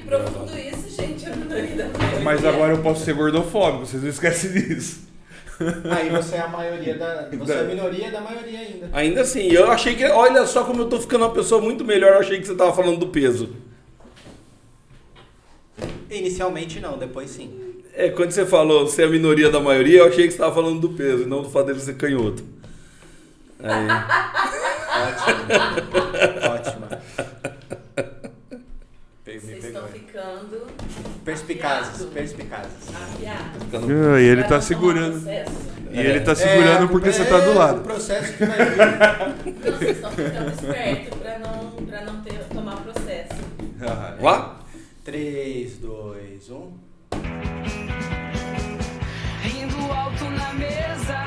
profundo isso, gente, a minoria da maioria. Mas agora eu posso ser gordofóbico, vocês não esquecem disso. Aí você é a maioria da... Você é a minoria da maioria ainda. Ainda assim, eu achei que... Olha só como eu tô ficando uma pessoa muito melhor, eu achei que você tava falando do peso. Inicialmente não, depois sim. Quando você falou ser a minoria da maioria, eu achei que você tava falando do peso, e não do fato dele ser canhoto. Aí... Ótimo. Vocês estão ficando... Perspicazes. afiados. E ele tá segurando. E ele tá segurando porque você tá do O lado. processo que vai vir. Então vocês estão ficando espertos pra não tomar processo. Vá? 3, 2, 1. Rindo alto na mesa,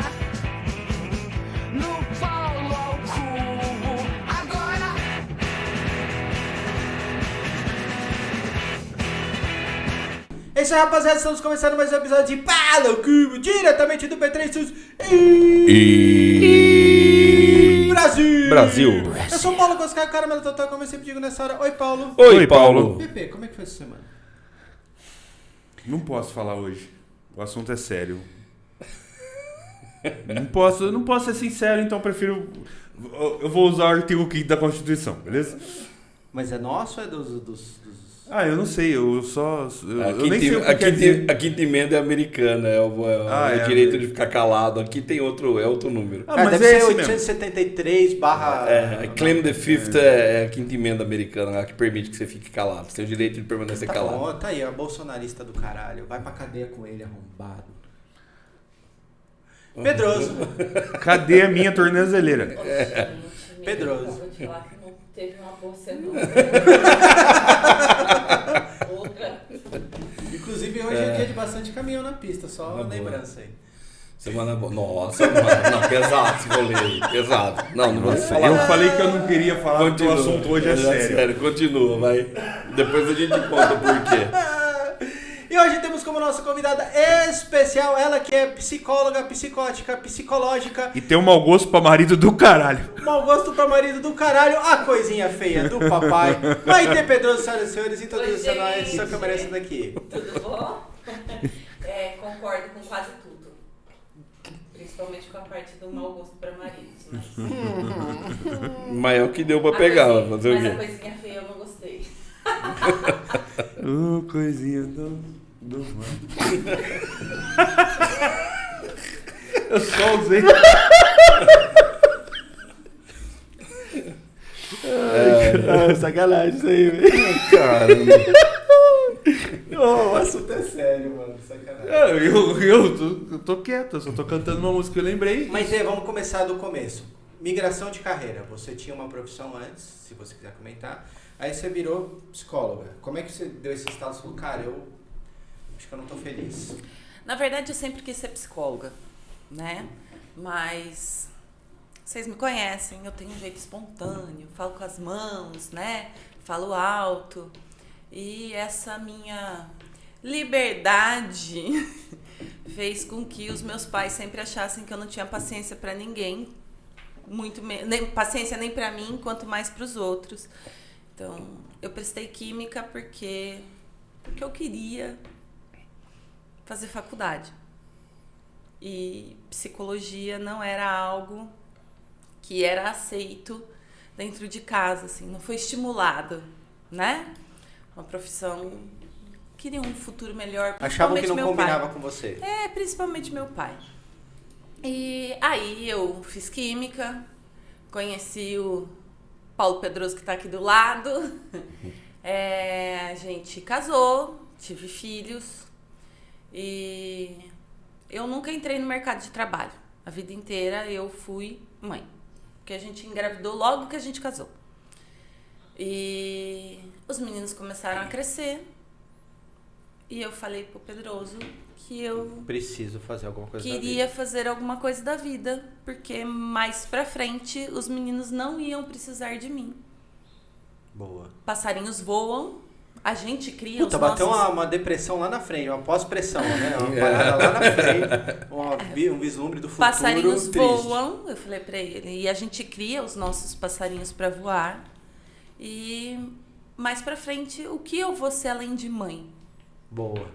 no polo ao cubo. Agora É isso aí, rapaziada. Estamos começando mais um episódio de Palo Cubo, diretamente do B3 Sus Brasil. Eu sou o Paulo Coscar, o cara meu total, como eu sempre digo nessa hora. Oi, Paulo. Oi, Paulo. Pepe, como é que foi essa semana? Não posso falar hoje. O assunto é sério. Não posso ser sincero, então prefiro... Eu vou usar o artigo 5º da Constituição, beleza? Mas é nosso ou é dos... Ah, eu não sei, eu só... Eu nem sei o que A quer dizer. quinta emenda é americana, é o direito de ficar calado. Aqui tem outro número. Ah, mas deve é ser esse mesmo. 873 barra... Claim the Fifth é a quinta emenda americana, a que permite que você fique calado. Você tem o direito de permanecer Tá calado. bom, tá aí, é bolsonarista do caralho. Vai pra cadeia com ele, arrombado. Pedroso. Cadê a minha tornozeleira? Pedroso. Vou te falar que não teve uma boa semana. Outra. Inclusive hoje é dia de bastante caminhão na pista, só Boa. lembrança aí. Semana boa. Nossa, mano. Não, pesado esse rolê aí. Pesado. Não vou falar. Eu falei que eu não queria falar porque o assunto hoje é sério. Continua, vai. Depois a gente conta por quê. E hoje temos como nossa convidada especial ela que é psicóloga, psicótica, psicológica, E tem um mau gosto pra marido do caralho. mau gosto pra marido do caralho, a coisinha feia do papai. Maite Pedroso, senhoras e senhores, introduza Oi, nós, gente. sua câmera essa daqui. Tudo bom? Concordo com quase tudo. Principalmente com a parte do mau gosto pra maridos. Mas é o que deu pra pegar, vai fazer o Mas a quê? coisinha feia eu não gostei. Coisinha do Eu só usei. Sacanagem isso aí, velho. Caramba. O assunto é sério, mano, sacanagem. Eu tô quieto, eu só tô cantando uma música que eu lembrei. Mas vamos começar do começo. Migração de carreira. Você tinha uma profissão antes, se você quiser comentar. Aí você virou psicóloga. Como é que você deu esse estado? Você falou, cara, eu acho que eu não tô feliz. Na verdade, eu sempre quis ser psicóloga, né? Mas vocês me conhecem, eu tenho um jeito espontâneo, falo com as mãos, né? Falo alto. E essa minha liberdade fez com que os meus pais sempre achassem que eu não tinha paciência para ninguém, nem paciência nem para mim, quanto mais para os outros. Então, eu prestei química porque eu queria fazer faculdade. E psicologia não era algo que era aceito dentro de casa, assim, não foi estimulado, né? Uma profissão, queria um futuro melhor. Achavam que não meu combinava pai. com você. Principalmente meu pai. E aí eu fiz química, conheci o Paulo Pedroso que está aqui do lado. A gente casou, tive filhos e eu nunca entrei no mercado de trabalho. A vida inteira eu fui mãe, porque a gente engravidou logo que a gente casou. E os meninos começaram a crescer e eu falei pro Pedroso que eu Preciso fazer alguma coisa queria fazer alguma coisa da vida, porque mais pra frente os meninos não iam precisar de mim. Boa. Passarinhos voam, a gente cria Puta, os bateu nossos... uma depressão lá na frente, uma pós-pressão, né? Uma parada lá na frente, um vislumbre do futuro Passarinhos triste. voam, eu falei pra ele, e a gente cria os nossos passarinhos pra voar. mais pra frente, o que eu vou ser além de mãe? Boa.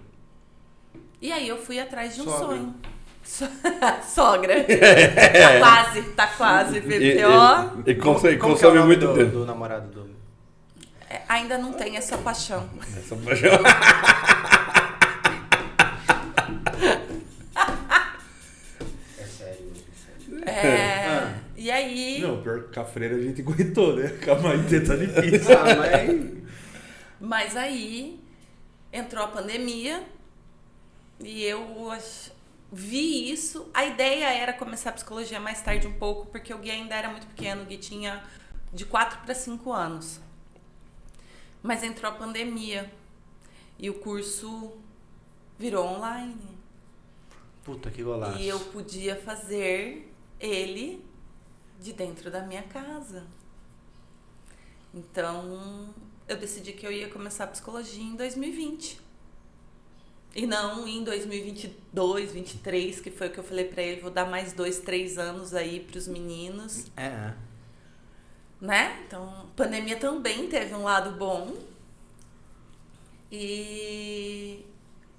E aí eu fui atrás de um Sogra. sonho. Sogra. Tá quase, E, VPO. e consome, Como que é o consome nome muito tempo. do namorado do... Ainda não tem essa paixão. Essa paixão. É sério. E aí... Não, pior que com a freira a gente aguentou, né? Com a Maite tá difícil. Ah, mas... Mas aí entrou a pandemia e eu vi isso. A ideia era começar a psicologia mais tarde um pouco, porque o Gui ainda era muito pequeno, o Gui tinha de 4 para 5 anos. Mas entrou a pandemia e o curso virou online. Puta, que golaço. E eu podia fazer ele de dentro da minha casa. Então, eu decidi que eu ia começar a psicologia em 2020. E não em 2022, 2023, que foi o que eu falei pra ele, vou dar mais 2, 3 anos aí pros meninos, né? Então, pandemia também teve um lado bom. E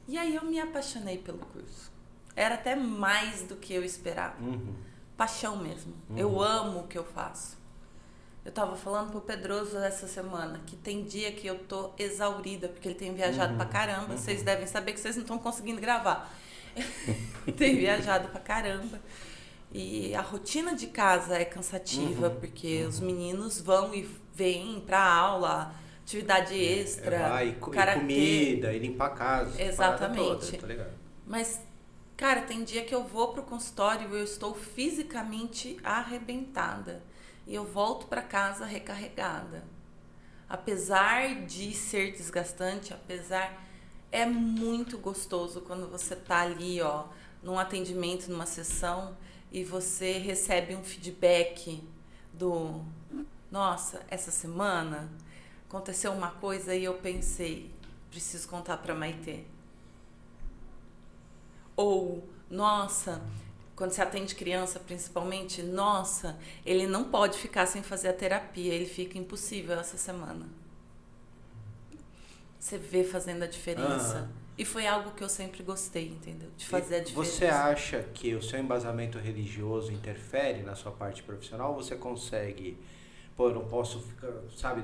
aí eu me apaixonei pelo curso. Era até mais do que eu esperava. Paixão mesmo. Eu amo o que eu faço. Eu tava falando pro Pedroso essa semana que tem dia que eu tô exaurida, porque ele tem viajado pra caramba. Vocês devem saber que vocês não estão conseguindo gravar. Tem viajado pra caramba. E a rotina de casa é cansativa, porque os meninos vão e vêm pra aula, atividade extra, e karatê. comida, e limpar a casa. Exatamente. Toda, tá ligado? Mas, cara, tem dia que eu vou pro consultório e eu estou fisicamente arrebentada. E eu volto para casa recarregada. Apesar de ser desgastante, é muito gostoso quando você tá ali, ó, num atendimento, numa sessão, e você recebe um feedback do... Nossa, essa semana aconteceu uma coisa e eu pensei, preciso contar pra Maitê. Ou, nossa... Quando você atende criança, principalmente, nossa, ele não pode ficar sem fazer a terapia, ele fica impossível essa semana. Você vê fazendo a diferença. E foi algo que eu sempre gostei, entendeu? De fazer a diferença. Você acha que o seu embasamento religioso interfere na sua parte profissional? Ou você consegue... Pô, eu não posso,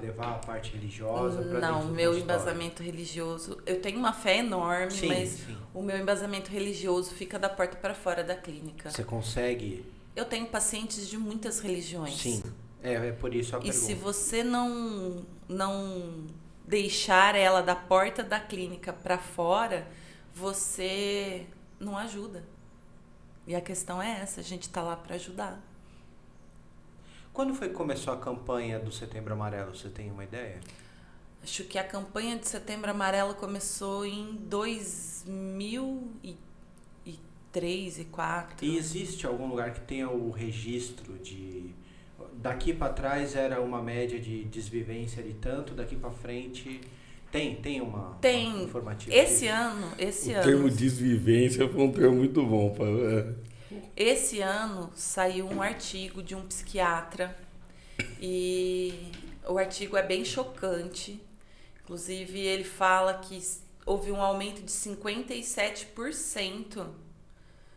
levar a parte religiosa pra dentro Não, do meu consultório? embasamento religioso... Eu tenho uma fé enorme, mas o meu embasamento religioso fica da porta para fora da clínica. Você consegue... Eu tenho pacientes de muitas religiões. Sim, é por isso a E pergunta. se você não deixar ela da porta da clínica para fora, você não ajuda. E a questão é essa, a gente tá lá para ajudar. Quando foi que começou a campanha do Setembro Amarelo? Você tem uma ideia? Acho que a campanha de Setembro Amarelo começou em 2003 e 2004. E existe algum lugar que tenha o registro de... Daqui para trás era uma média de desvivência de tanto, daqui para frente... Tem uma informativa? Esse O ano... termo desvivência foi um termo muito bom. Esse ano saiu um artigo de um psiquiatra e o artigo é bem chocante. Inclusive, ele fala que houve um aumento de 57%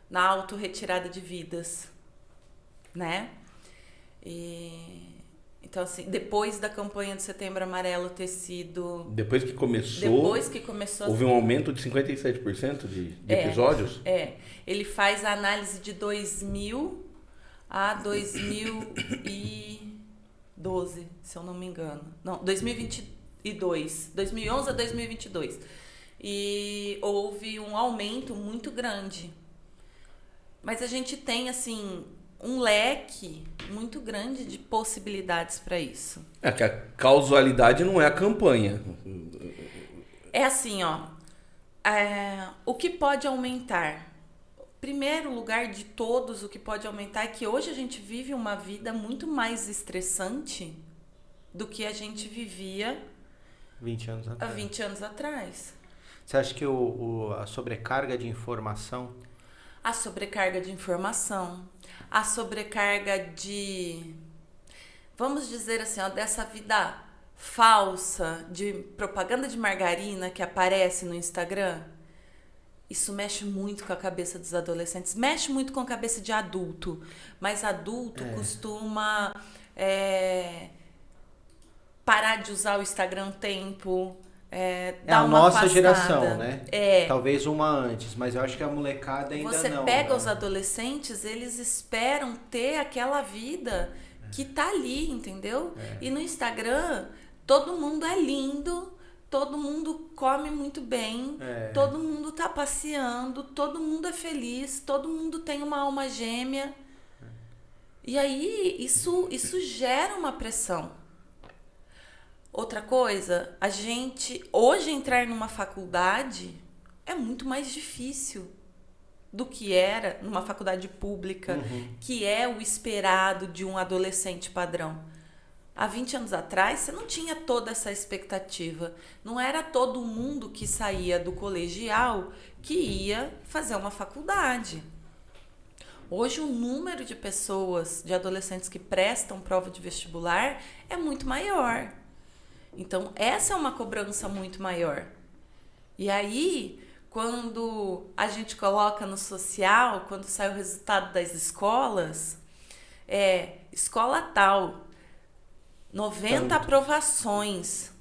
na autorretirada de vidas, né? Então, assim, depois da campanha de Setembro Amarelo ter sido... Depois que começou, houve um aumento de 57% de episódios? Ele faz a análise de 2000 a 2012, se eu não me engano. Não, 2022. 2011 a 2022. E houve um aumento muito grande. Mas a gente tem, assim... um leque muito grande de possibilidades para isso. É que a causalidade não é a campanha. É assim, ó. O que pode aumentar? Primeiro lugar de todos, o que pode aumentar é que hoje a gente vive uma vida muito mais estressante do que a gente vivia 20 anos há atrás. 20 anos atrás. Você acha que a sobrecarga de informação... A sobrecarga de informação, a sobrecarga de, vamos dizer assim, ó, dessa vida falsa de propaganda de margarina que aparece no Instagram, isso mexe muito com a cabeça dos adolescentes, mexe muito com a cabeça de adulto, mas adulto costuma parar de usar o Instagram um tempo, dar a uma nossa afastada. geração, né? É. Talvez uma antes, mas eu acho que a molecada ainda Você não. pega né? os adolescentes, eles esperam ter aquela vida que tá ali, entendeu? E no Instagram, todo mundo é lindo, todo mundo come muito bem, todo mundo tá passeando, todo mundo é feliz, todo mundo tem uma alma gêmea. E aí, isso gera uma pressão. Outra coisa, a gente hoje entrar numa faculdade é muito mais difícil do que era numa faculdade pública, que é o esperado de um adolescente padrão. Há 20 anos atrás, você não tinha toda essa expectativa. Não era todo mundo que saía do colegial que ia fazer uma faculdade. Hoje, o número de pessoas, de adolescentes que prestam prova de vestibular é muito maior. Então, essa é uma cobrança muito maior. E aí, quando a gente coloca no social, quando sai o resultado das escolas, escola tal, 90 aprovações.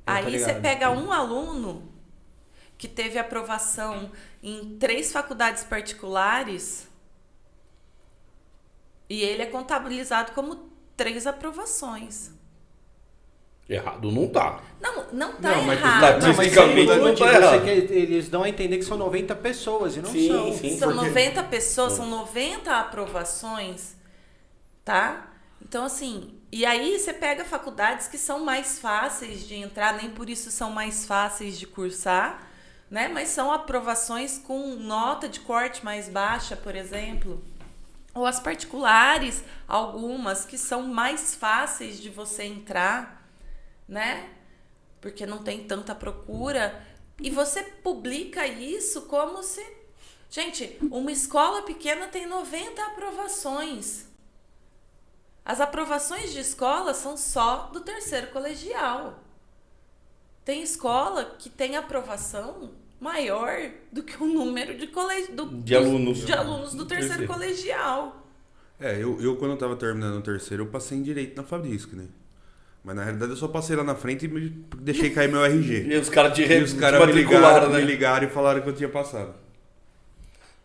Aí você pega um aluno que teve aprovação em 3 faculdades particulares e ele é contabilizado como 3 aprovações. Errado não tá. Não tá Não, mas errado. Não, mas Estatisticamente você não tá você errado. eles dão a entender que são 90 pessoas e não Sim, são. sim. São porque- 90 pessoas, são 90 aprovações, tá? Então, assim, e aí você pega faculdades que são mais fáceis de entrar, nem por isso são mais fáceis de cursar, né? Mas são aprovações com nota de corte mais baixa, por exemplo. Ou as particulares, algumas que são mais fáceis de você entrar, né? Porque não tem tanta procura. E você publica isso como se... Gente, uma escola pequena tem 90 aprovações. As aprovações de escola são só do 3º colegial. Tem escola que tem aprovação maior do que o número de alunos do 3º colegial. Eu quando eu tava terminando o 3º, eu passei em Direito na Fabrisco, né? Mas na realidade eu só passei lá na frente e deixei cair meu RG. E os caras de E os caras me ligaram e falaram que eu tinha passado.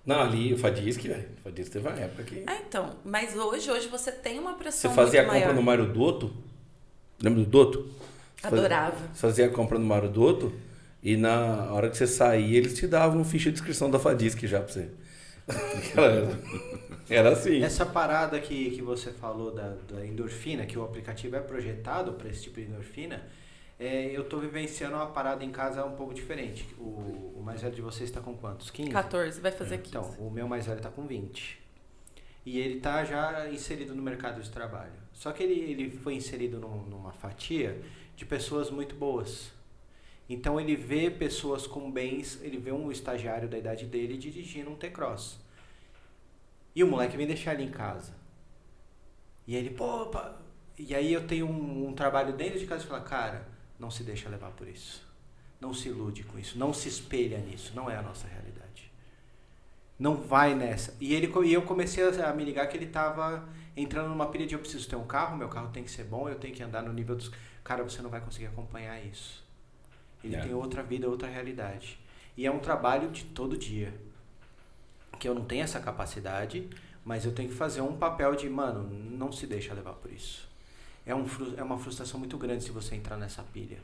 Não, ali o Fadisc, velho. O Fadisc teve uma época que... Então, mas hoje você tem uma pressão Você fazia a muito compra maior. no Mário Dotto? Lembra do Dotto? Adorava. Você fazia a compra no Mário Dotto e na hora que você saía, eles te davam ficha de inscrição da Fadisc já pra você. Era assim. Essa parada que você falou da endorfina, que o aplicativo é projetado para esse tipo de endorfina, eu tô vivenciando uma parada em casa um pouco diferente. O mais velho de vocês está com quantos? 15? 14, vai fazer 15. Então, o meu mais velho está com 20. E ele tá já inserido no mercado de trabalho. Só que ele foi inserido numa fatia de pessoas muito boas. Então ele vê pessoas com bens, ele vê um estagiário da idade dele dirigindo um T-Cross. E o moleque vem deixar ele em casa. E ele, E aí eu tenho um trabalho dentro de casa e falo, cara, não se deixa levar por isso. Não se ilude com isso. Não se espelha nisso. Não é a nossa realidade. Não vai nessa. E eu comecei a me ligar que ele tava entrando numa pilha de eu preciso ter um carro, meu carro tem que ser bom, eu tenho que andar no nível dos... Cara, você não vai conseguir acompanhar isso. Ele tem outra vida, outra realidade. E é um trabalho de todo dia. Que eu não tenho essa capacidade, mas eu tenho que fazer um papel de, mano, não se deixa levar por isso. É uma frustração muito grande se você entrar nessa pilha.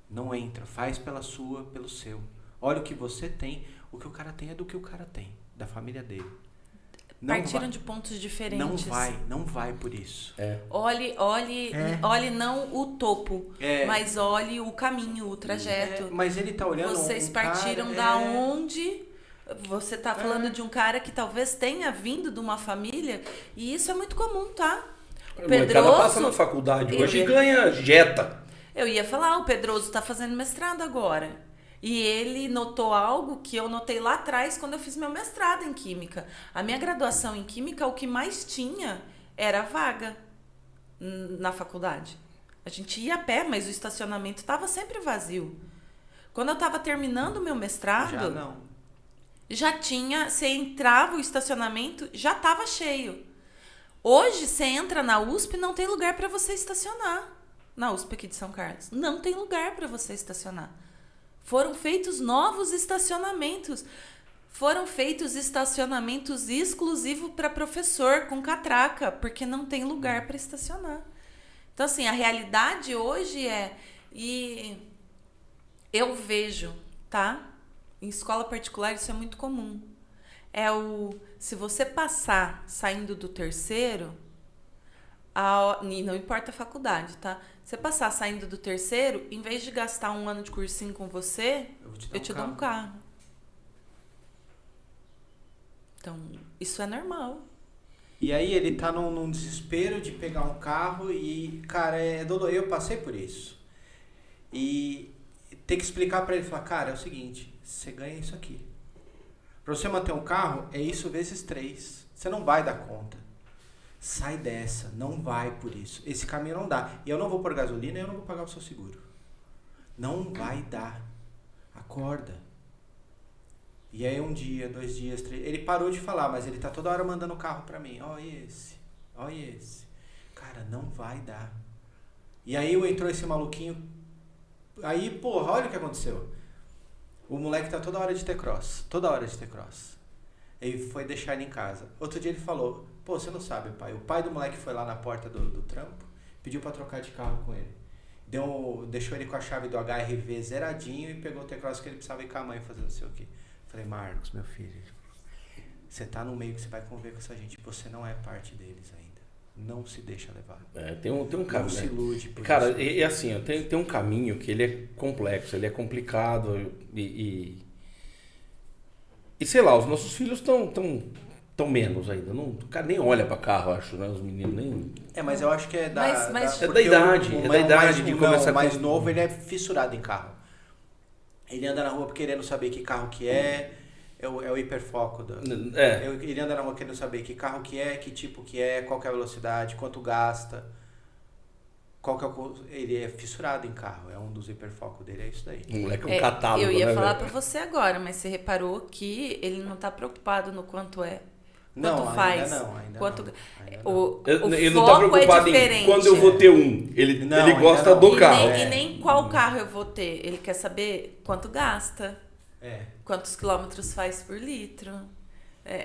Não entra, faz pelo seu. Olha o que você tem, o que o cara tem é do que o cara tem, da família dele. Partiram de pontos diferentes. Não vai por isso. Olhe não o topo, mas olhe o caminho, o trajeto. Mas ele tá olhando. Vocês partiram da onde? Você tá falando de um cara que talvez tenha vindo de uma família, e isso é muito comum, tá? O Pedroso passa na faculdade hoje e ganha Jetta. Eu ia falar, o Pedroso tá fazendo mestrado agora. E ele notou algo que eu notei lá atrás quando eu fiz meu mestrado em Química. A minha graduação em Química, o que mais tinha era vaga na faculdade. A gente ia a pé, mas o estacionamento estava sempre vazio. Quando eu estava terminando o meu mestrado, Já não. já tinha, você entrava, o estacionamento já estava cheio. Hoje, você entra na USP, não tem lugar para você estacionar. Na USP aqui de São Carlos. Não tem lugar para você estacionar. Foram feitos novos estacionamentos. Foram feitos estacionamentos exclusivos para professor com catraca, porque não tem lugar para estacionar. Então, assim, a realidade hoje é... E eu vejo, tá? Em escola particular isso é muito comum. Se você passar saindo do terceiro, e não importa a faculdade, tá? Você passar saindo do terceiro, em vez de gastar 1 ano de cursinho com você, eu te dou um carro. Então, isso é normal. E aí ele tá num desespero de pegar um carro e, cara, é doloroso. Eu passei por isso. E ter que explicar pra ele, falar, cara, é o seguinte, você ganha isso aqui. Pra você manter um carro, é isso vezes 3. Você não vai dar conta. Sai dessa, não vai por isso. Esse caminho não dá. E eu não vou pôr gasolina e eu não vou pagar o seu seguro. Não vai dar. Acorda. E aí 1 dia, 2 dias, 3... Ele parou de falar, mas ele tá toda hora mandando o carro pra mim. Ó esse, ó esse. Cara, não vai dar. E aí entrou esse maluquinho. Aí, porra, olha o que aconteceu. O moleque tá toda hora de T-Cross. Toda hora de T-Cross. Ele foi deixar ele em casa. Outro dia ele falou, pô, você não sabe, pai. O pai do moleque foi lá na porta do trampo, pediu pra trocar de carro com ele. Deixou ele com a chave do HRV zeradinho e pegou o T-Cross que ele precisava ir com a mãe fazer não sei o quê. Falei, Marcos, meu filho, você tá no meio que você vai conviver com essa gente. Você não é parte deles ainda. Não se deixa levar. Tem um caminho. Não se ilude por cara, isso. é assim, ó, tem um caminho que ele é complexo, ele é complicado e sei lá, os nossos filhos estão menos ainda. Não, o cara nem olha pra carro, acho, né? Os meninos nem... Mas eu acho que é da... Mas é da idade, de começar O mais com... novo, ele é fissurado em carro. Ele anda na rua querendo saber que carro que é o hiperfoco. Ele anda na rua querendo saber que carro que é, que tipo que é, qual que é a velocidade, quanto gasta. Ele é fissurado em carro, é um dos hiperfocos dele, é isso daí. O moleque é um catálogo, eu ia né, falar velho? pra você agora, mas você reparou que ele não tá preocupado no quanto é. Quanto Não, faz. ainda quanto... não. Ainda não. Ele não foco tá preocupado é diferente. em quando eu vou ter um. Ele gosta ainda não. do carro. E nem qual carro eu vou ter. Ele quer saber quanto gasta. Quantos quilômetros faz por litro.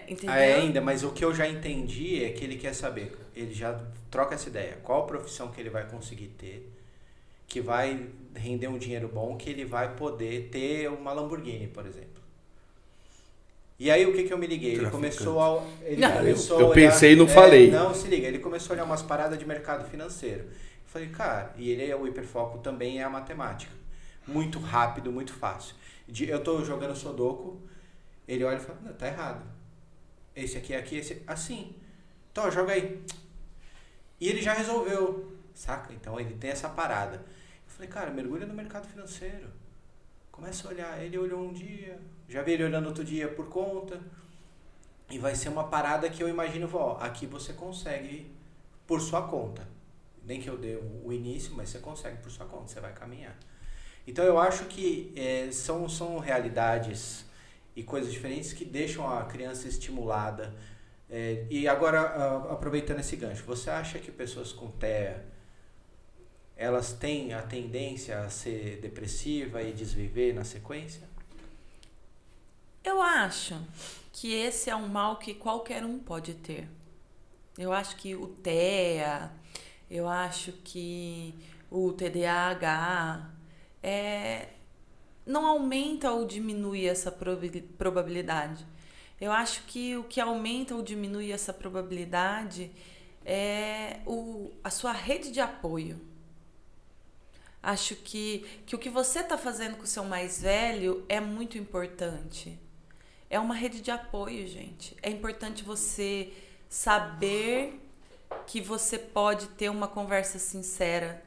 Entendeu? Ainda, mas o que eu já entendi é que ele quer saber. Ele já troca essa ideia. Qual profissão que ele vai conseguir ter, que vai render um dinheiro bom, que ele vai poder ter uma Lamborghini, por exemplo. E aí o que eu me liguei? Ele começou a... Eu pensei e não falei. Não, se liga. Ele começou a olhar umas paradas de mercado financeiro. Eu falei, cara, e ele é o hiperfoco também é a matemática. Muito rápido, muito fácil. Eu tô jogando Sudoku, ele olha e fala, não, tá errado. Esse aqui, esse... Assim. Então, joga aí. E ele já resolveu, saca? Então ele tem essa parada. Eu falei, cara, mergulha no mercado financeiro. Começa a olhar. Ele olhou um dia, já vi ele olhando outro dia por conta. E vai ser uma parada que eu imagino, aqui você consegue por sua conta. Nem que eu dê o início, mas você consegue por sua conta, você vai caminhar. Então eu acho que são realidades e coisas diferentes que deixam a criança estimulada. E agora, aproveitando esse gancho, você acha que pessoas com TEA, elas têm a tendência a ser depressiva e desviver na sequência? Eu acho que esse é um mal que qualquer um pode ter. Eu acho que o TEA, eu acho que o TDAH não aumenta ou diminui essa probabilidade. Eu acho que o que aumenta ou diminui essa probabilidade é a sua rede de apoio. Acho que o que você está fazendo com o seu mais velho é muito importante. É uma rede de apoio, gente. É importante você saber que você pode ter uma conversa sincera,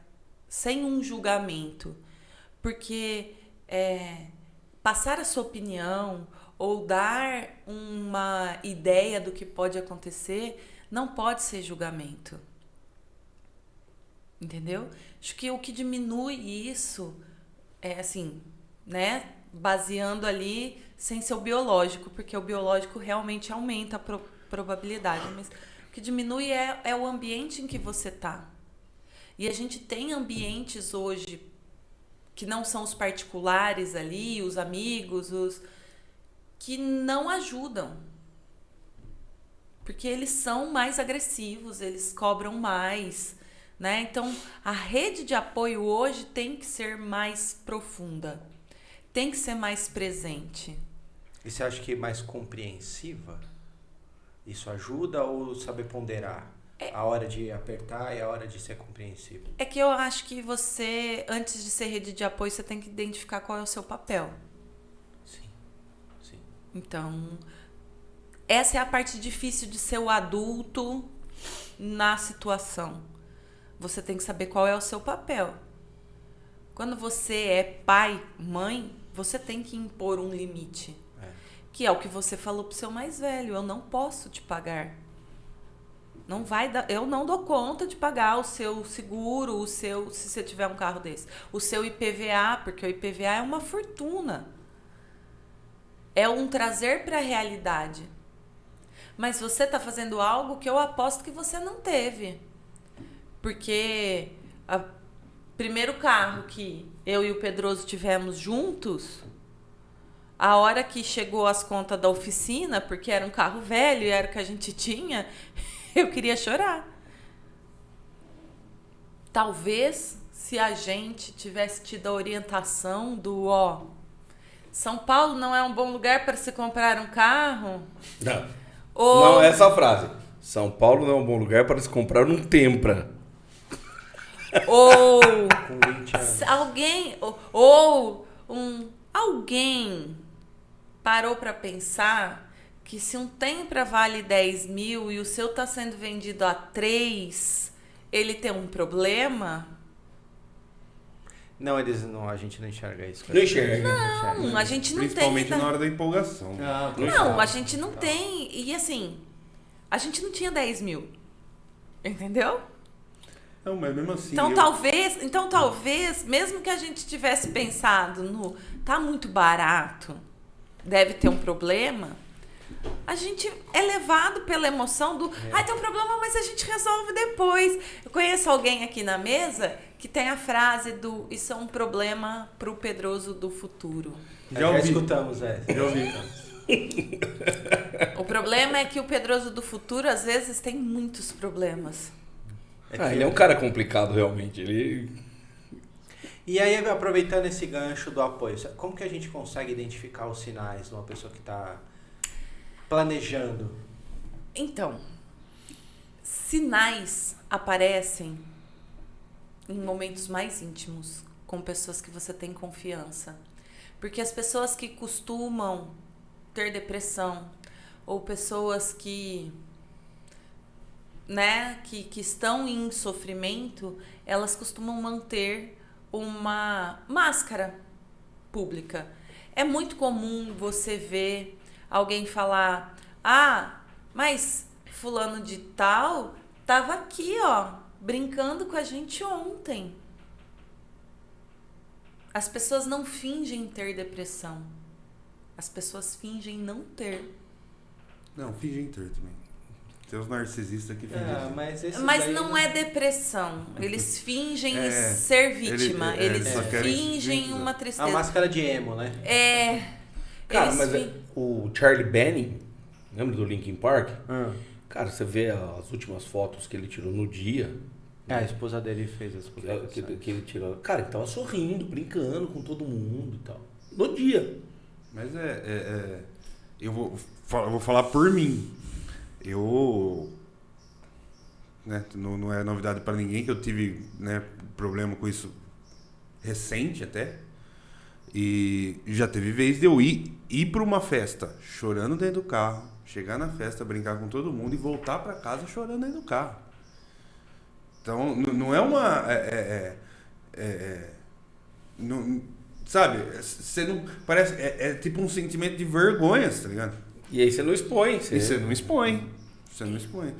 sem um julgamento. Porque passar a sua opinião ou dar uma ideia do que pode acontecer não pode ser julgamento. Entendeu? Acho que o que diminui isso é assim, né? Baseando ali sem ser o biológico, porque o biológico realmente aumenta a probabilidade. Mas o que diminui é o ambiente em que você tá. E a gente tem ambientes hoje que não são os particulares ali, os amigos, que não ajudam. Porque eles são mais agressivos, eles cobram mais, né? Então, a rede de apoio hoje tem que ser mais profunda, tem que ser mais presente. E você acha que mais compreensiva? Isso ajuda ou saber ponderar? A hora de apertar e a hora de ser compreensivo. É que eu acho que você, antes de ser rede de apoio, você tem que identificar qual é o seu papel. Sim, sim. Então, essa é a parte difícil de ser o adulto na situação. Você tem que saber qual é o seu papel. Quando você é pai, mãe, você tem que impor um limite. Que é o que você falou pro seu mais velho. Eu não posso te pagar. Não vai dar, eu não dou conta de pagar o seu seguro, se você tiver um carro desse. O seu IPVA, porque o IPVA é uma fortuna. É um trazer para a realidade. Mas você está fazendo algo que eu aposto que você não teve. Porque o primeiro carro que eu e o Pedroso tivemos juntos, a hora que chegou as contas da oficina, porque era um carro velho e era o que a gente tinha, eu queria chorar. Talvez se a gente tivesse tido a orientação do São Paulo não é um bom lugar para se comprar um carro. Não. Ou, Não é essa frase. São Paulo não é um bom lugar para se comprar um Tempra. ou Com 20 anos. alguém alguém parou para pensar que se um Tempra vale 10 mil e o seu está sendo vendido a 3, ele tem um problema? Não, a gente não enxerga isso. Não enxerga. Não, a gente não tem. Principalmente na hora da empolgação. Não, a gente não tem. E assim, a gente não tinha 10 mil. Entendeu? Não, mas mesmo assim. Então, talvez, mesmo que a gente tivesse pensado no tá muito barato, deve ter um problema, a gente é levado pela emoção do tem um problema, mas a gente resolve depois. Eu conheço alguém aqui na mesa que tem a frase do isso é um problema pro Pedroso do futuro. Já escutamos, Já ouvi. O problema é que o Pedroso do futuro às vezes tem muitos problemas. Ele é um cara complicado, realmente. E aí, aproveitando esse gancho do apoio, como que a gente consegue identificar os sinais de uma pessoa que está planejando? Então, sinais aparecem em momentos mais íntimos, com pessoas que você tem confiança. Porque as pessoas que costumam ter depressão, ou pessoas que estão em sofrimento, elas costumam manter uma máscara pública. É muito comum você ver alguém falar, mas fulano de tal tava aqui, brincando com a gente ontem. As pessoas não fingem ter depressão. As pessoas fingem não ter. Não, fingem ter também. Tem os narcisistas que fingem. Mas não é depressão. Eles fingem ser vítima. Eles fingem uma tristeza. A máscara de emo, né? Cara, mas o Charlie Benning, lembra do Linkin Park? Cara, você vê as últimas fotos que ele tirou no dia. A esposa dele fez as coisas. Que ele tirou. Cara, ele tava sorrindo, brincando com todo mundo e tal. No dia. Mas eu vou falar por mim. Não é novidade para ninguém que eu tive problema com isso recente até. E já teve vez de eu ir para uma festa chorando dentro do carro, chegar na festa, brincar com todo mundo e voltar para casa chorando dentro do carro. Então, não é uma... não, sabe? Você não... Parece... É tipo um sentimento de vergonha, tá ligado? E aí você não expõe. Você não expõe. Você não expõe.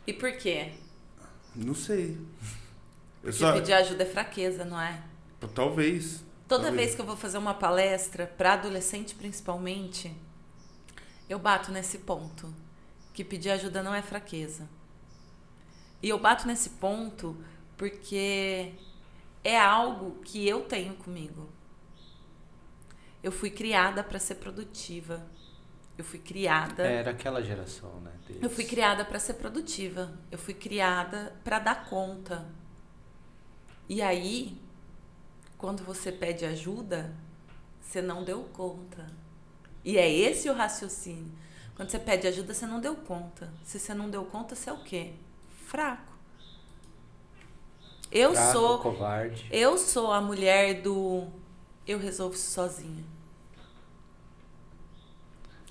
E por quê? Não sei. Eu Porque pedir ajuda é fraqueza, não é? Talvez. Toda Talvez. vez que eu vou fazer uma palestra, para adolescente principalmente, eu bato nesse ponto. Que pedir ajuda não é fraqueza. E eu bato nesse ponto porque é algo que eu tenho comigo. Eu fui criada para ser produtiva. Eu fui criada... Era aquela geração, né? Eu fui criada para ser produtiva. Eu fui criada para dar conta. E aí, quando você pede ajuda, você não deu conta. E é esse o raciocínio. Quando você pede ajuda, você não deu conta. Se você não deu conta, você é o quê? Fraco. Covarde. Eu sou a mulher do eu resolvo isso sozinha.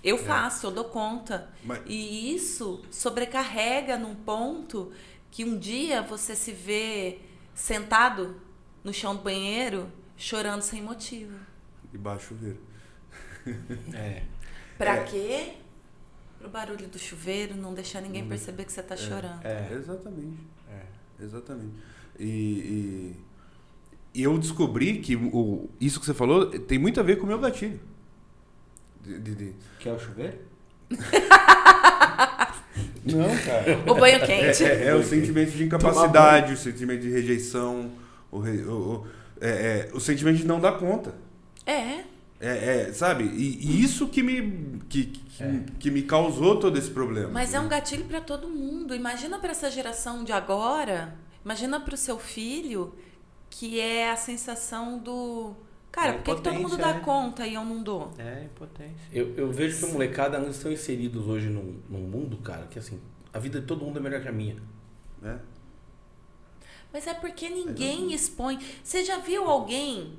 Eu faço, eu dou conta. Mas- E isso sobrecarrega num ponto que um dia você se vê sentado no chão do banheiro chorando sem motivo. E baixo chuveiro. Pra quê? Pro barulho do chuveiro, não deixar ninguém perceber que você tá chorando. Exatamente. Exatamente. E eu descobri que isso que você falou tem muito a ver com o meu gatilho. Que é o chuveiro? Não, cara. O banho quente. É o sentimento de incapacidade, o sentimento de rejeição, o sentimento de não dar conta. Sabe? E isso que me causou todo esse problema. Mas é um gatilho pra todo mundo. Imagina pra essa geração de agora, imagina pro seu filho, que é a sensação do... Cara, por que todo mundo dá conta e eu não dou? É impotência. Eu vejo que a molecada eles estão inseridos hoje num mundo, cara, que assim, a vida de todo mundo é melhor que a minha. Né? Mas é porque ninguém expõe. Você já viu alguém...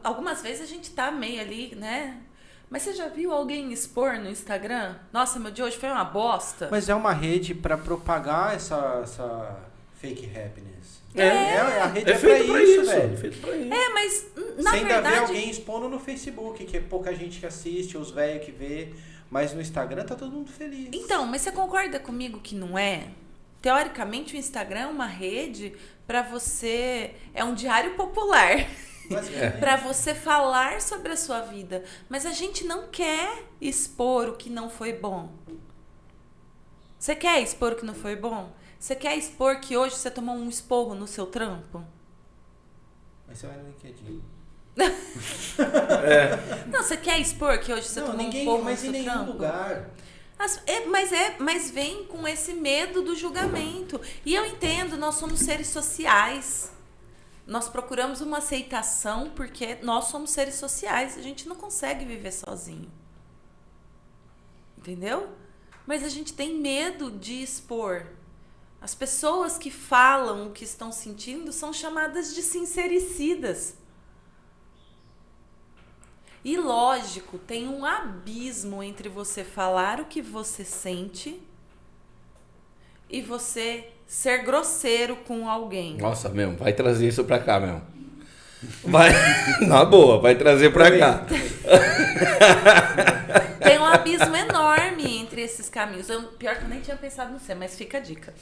Algumas vezes a gente tá meio ali, né? Mas você já viu alguém expor no Instagram? Nossa, meu dia hoje foi uma bosta. Mas é uma rede pra propagar essa fake happiness. A rede É feito pra isso, velho. é feito pra isso. Mas na Você ainda verdade... vê alguém expondo no Facebook, que é pouca gente que assiste, os velhos que vê, mas no Instagram tá todo mundo feliz. Então, mas você concorda comigo que não é? Teoricamente, o Instagram é uma rede pra você... É um diário popular. Pra você falar sobre a sua vida. Mas a gente não quer expor o que não foi bom. Você quer expor o que não foi bom? Você quer expor que hoje você tomou um esporro no seu trampo? Mas você vai no LinkedIn. Não, você quer expor que hoje você tomou um esporro no mas seu em nenhum trampo? lugar. Mas vem com esse medo do julgamento. E eu entendo, nós somos seres sociais. Nós procuramos uma aceitação porque nós somos seres sociais. A gente não consegue viver sozinho. Entendeu? Mas a gente tem medo de expor. As pessoas que falam o que estão sentindo são chamadas de sincericidas. E lógico, tem um abismo entre você falar o que você sente e você ser grosseiro com alguém. Nossa, mesmo, vai trazer isso pra cá, mesmo. Vai, na boa, vai trazer pra cá. Tem um abismo enorme entre esses caminhos. Pior que eu nem tinha pensado no ser, mas fica a dica.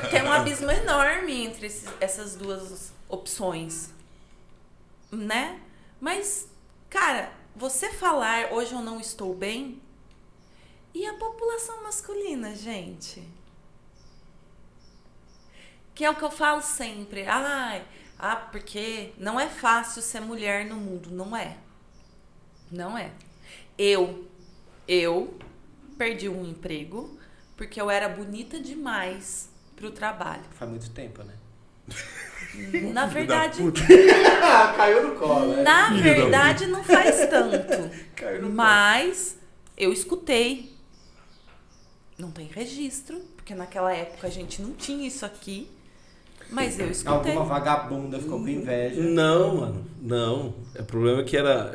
Tem um abismo enorme entre essas duas opções. Né? Mas, cara, você falar hoje eu não estou bem e a população masculina, gente? Que é o que eu falo sempre. Porque não é fácil ser mulher no mundo. Não é. Não é. Eu perdi um emprego porque eu era bonita demais pro trabalho. Faz muito tempo, né? Na verdade, Caiu no colo, né? na verdade não faz tanto. Mas eu escutei. Não tem registro, porque naquela época a gente não tinha isso aqui. Mas eu escutei. Alguma vagabunda ficou com inveja. Não, mano, não. O problema é que era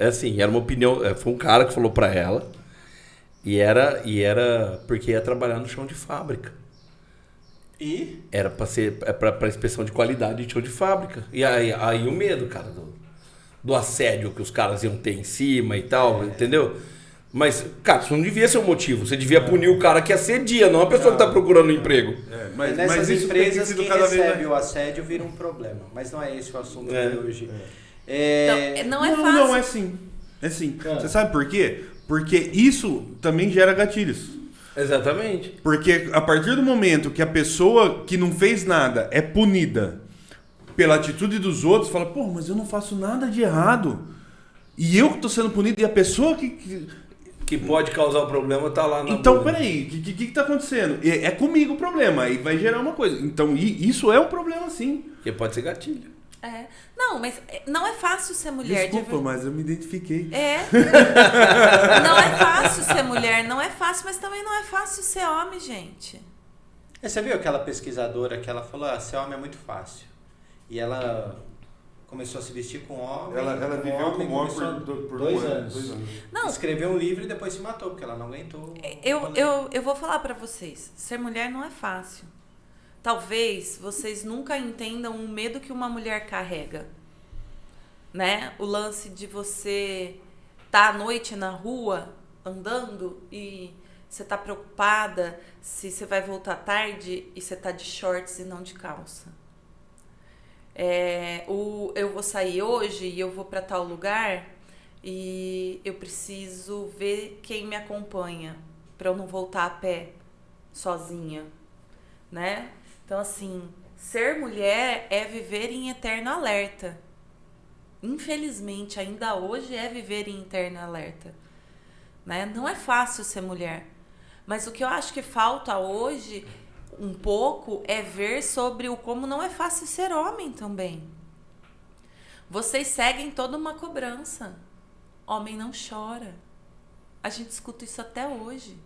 uma opinião. Foi um cara que falou pra ela. E era porque ia trabalhar no chão de fábrica. E? Era pra inspeção de qualidade de chão de fábrica. E aí o medo, cara, do assédio que os caras iam ter em cima e tal, entendeu? Mas, cara, isso não devia ser o motivo. Você devia punir o cara que assedia, não a pessoa que tá procurando um emprego. Nessas isso tem empresas, sido quem cada vez recebe mais... o assédio vira um problema. Mas não é esse o assunto de hoje. Então, não é fácil. Não, é sim. É sim. Você sabe por quê? Porque isso também gera gatilhos. Exatamente. Porque a partir do momento que a pessoa que não fez nada é punida pela atitude dos outros, fala, pô, mas eu não faço nada de errado. E eu que tô sendo punido, e a pessoa Que pode causar o problema tá lá na Então, bunda. peraí, o que tá acontecendo? É comigo o problema, aí vai gerar uma coisa. Então, isso é um problema sim. Porque pode ser gatilho. Não, mas não é fácil ser mulher. Desculpa, mas eu me identifiquei. Não é fácil ser mulher, não é fácil, mas também não é fácil ser homem, gente. Você viu aquela pesquisadora que ela falou, ser homem é muito fácil. E ela começou a se vestir com homem. Ela viveu como homem por 2 anos. 2 anos. Não, Escreveu um livro e depois se matou, porque ela não aguentou. eu vou falar pra vocês, ser mulher não é fácil. Talvez vocês nunca entendam o medo que uma mulher carrega, né? O lance de você tá à noite na rua, andando, e você tá preocupada se você vai voltar tarde e você tá de shorts e não de calça. Eu vou sair hoje e eu vou pra tal lugar e eu preciso ver quem me acompanha pra eu não voltar a pé sozinha, né? Então, assim, ser mulher é viver em eterno alerta. Infelizmente, ainda hoje é viver em eterno alerta, né? Não é fácil ser mulher. Mas o que eu acho que falta hoje, um pouco, é ver sobre o como não é fácil ser homem também. Vocês seguem toda uma cobrança. Homem não chora. A gente escuta isso até hoje.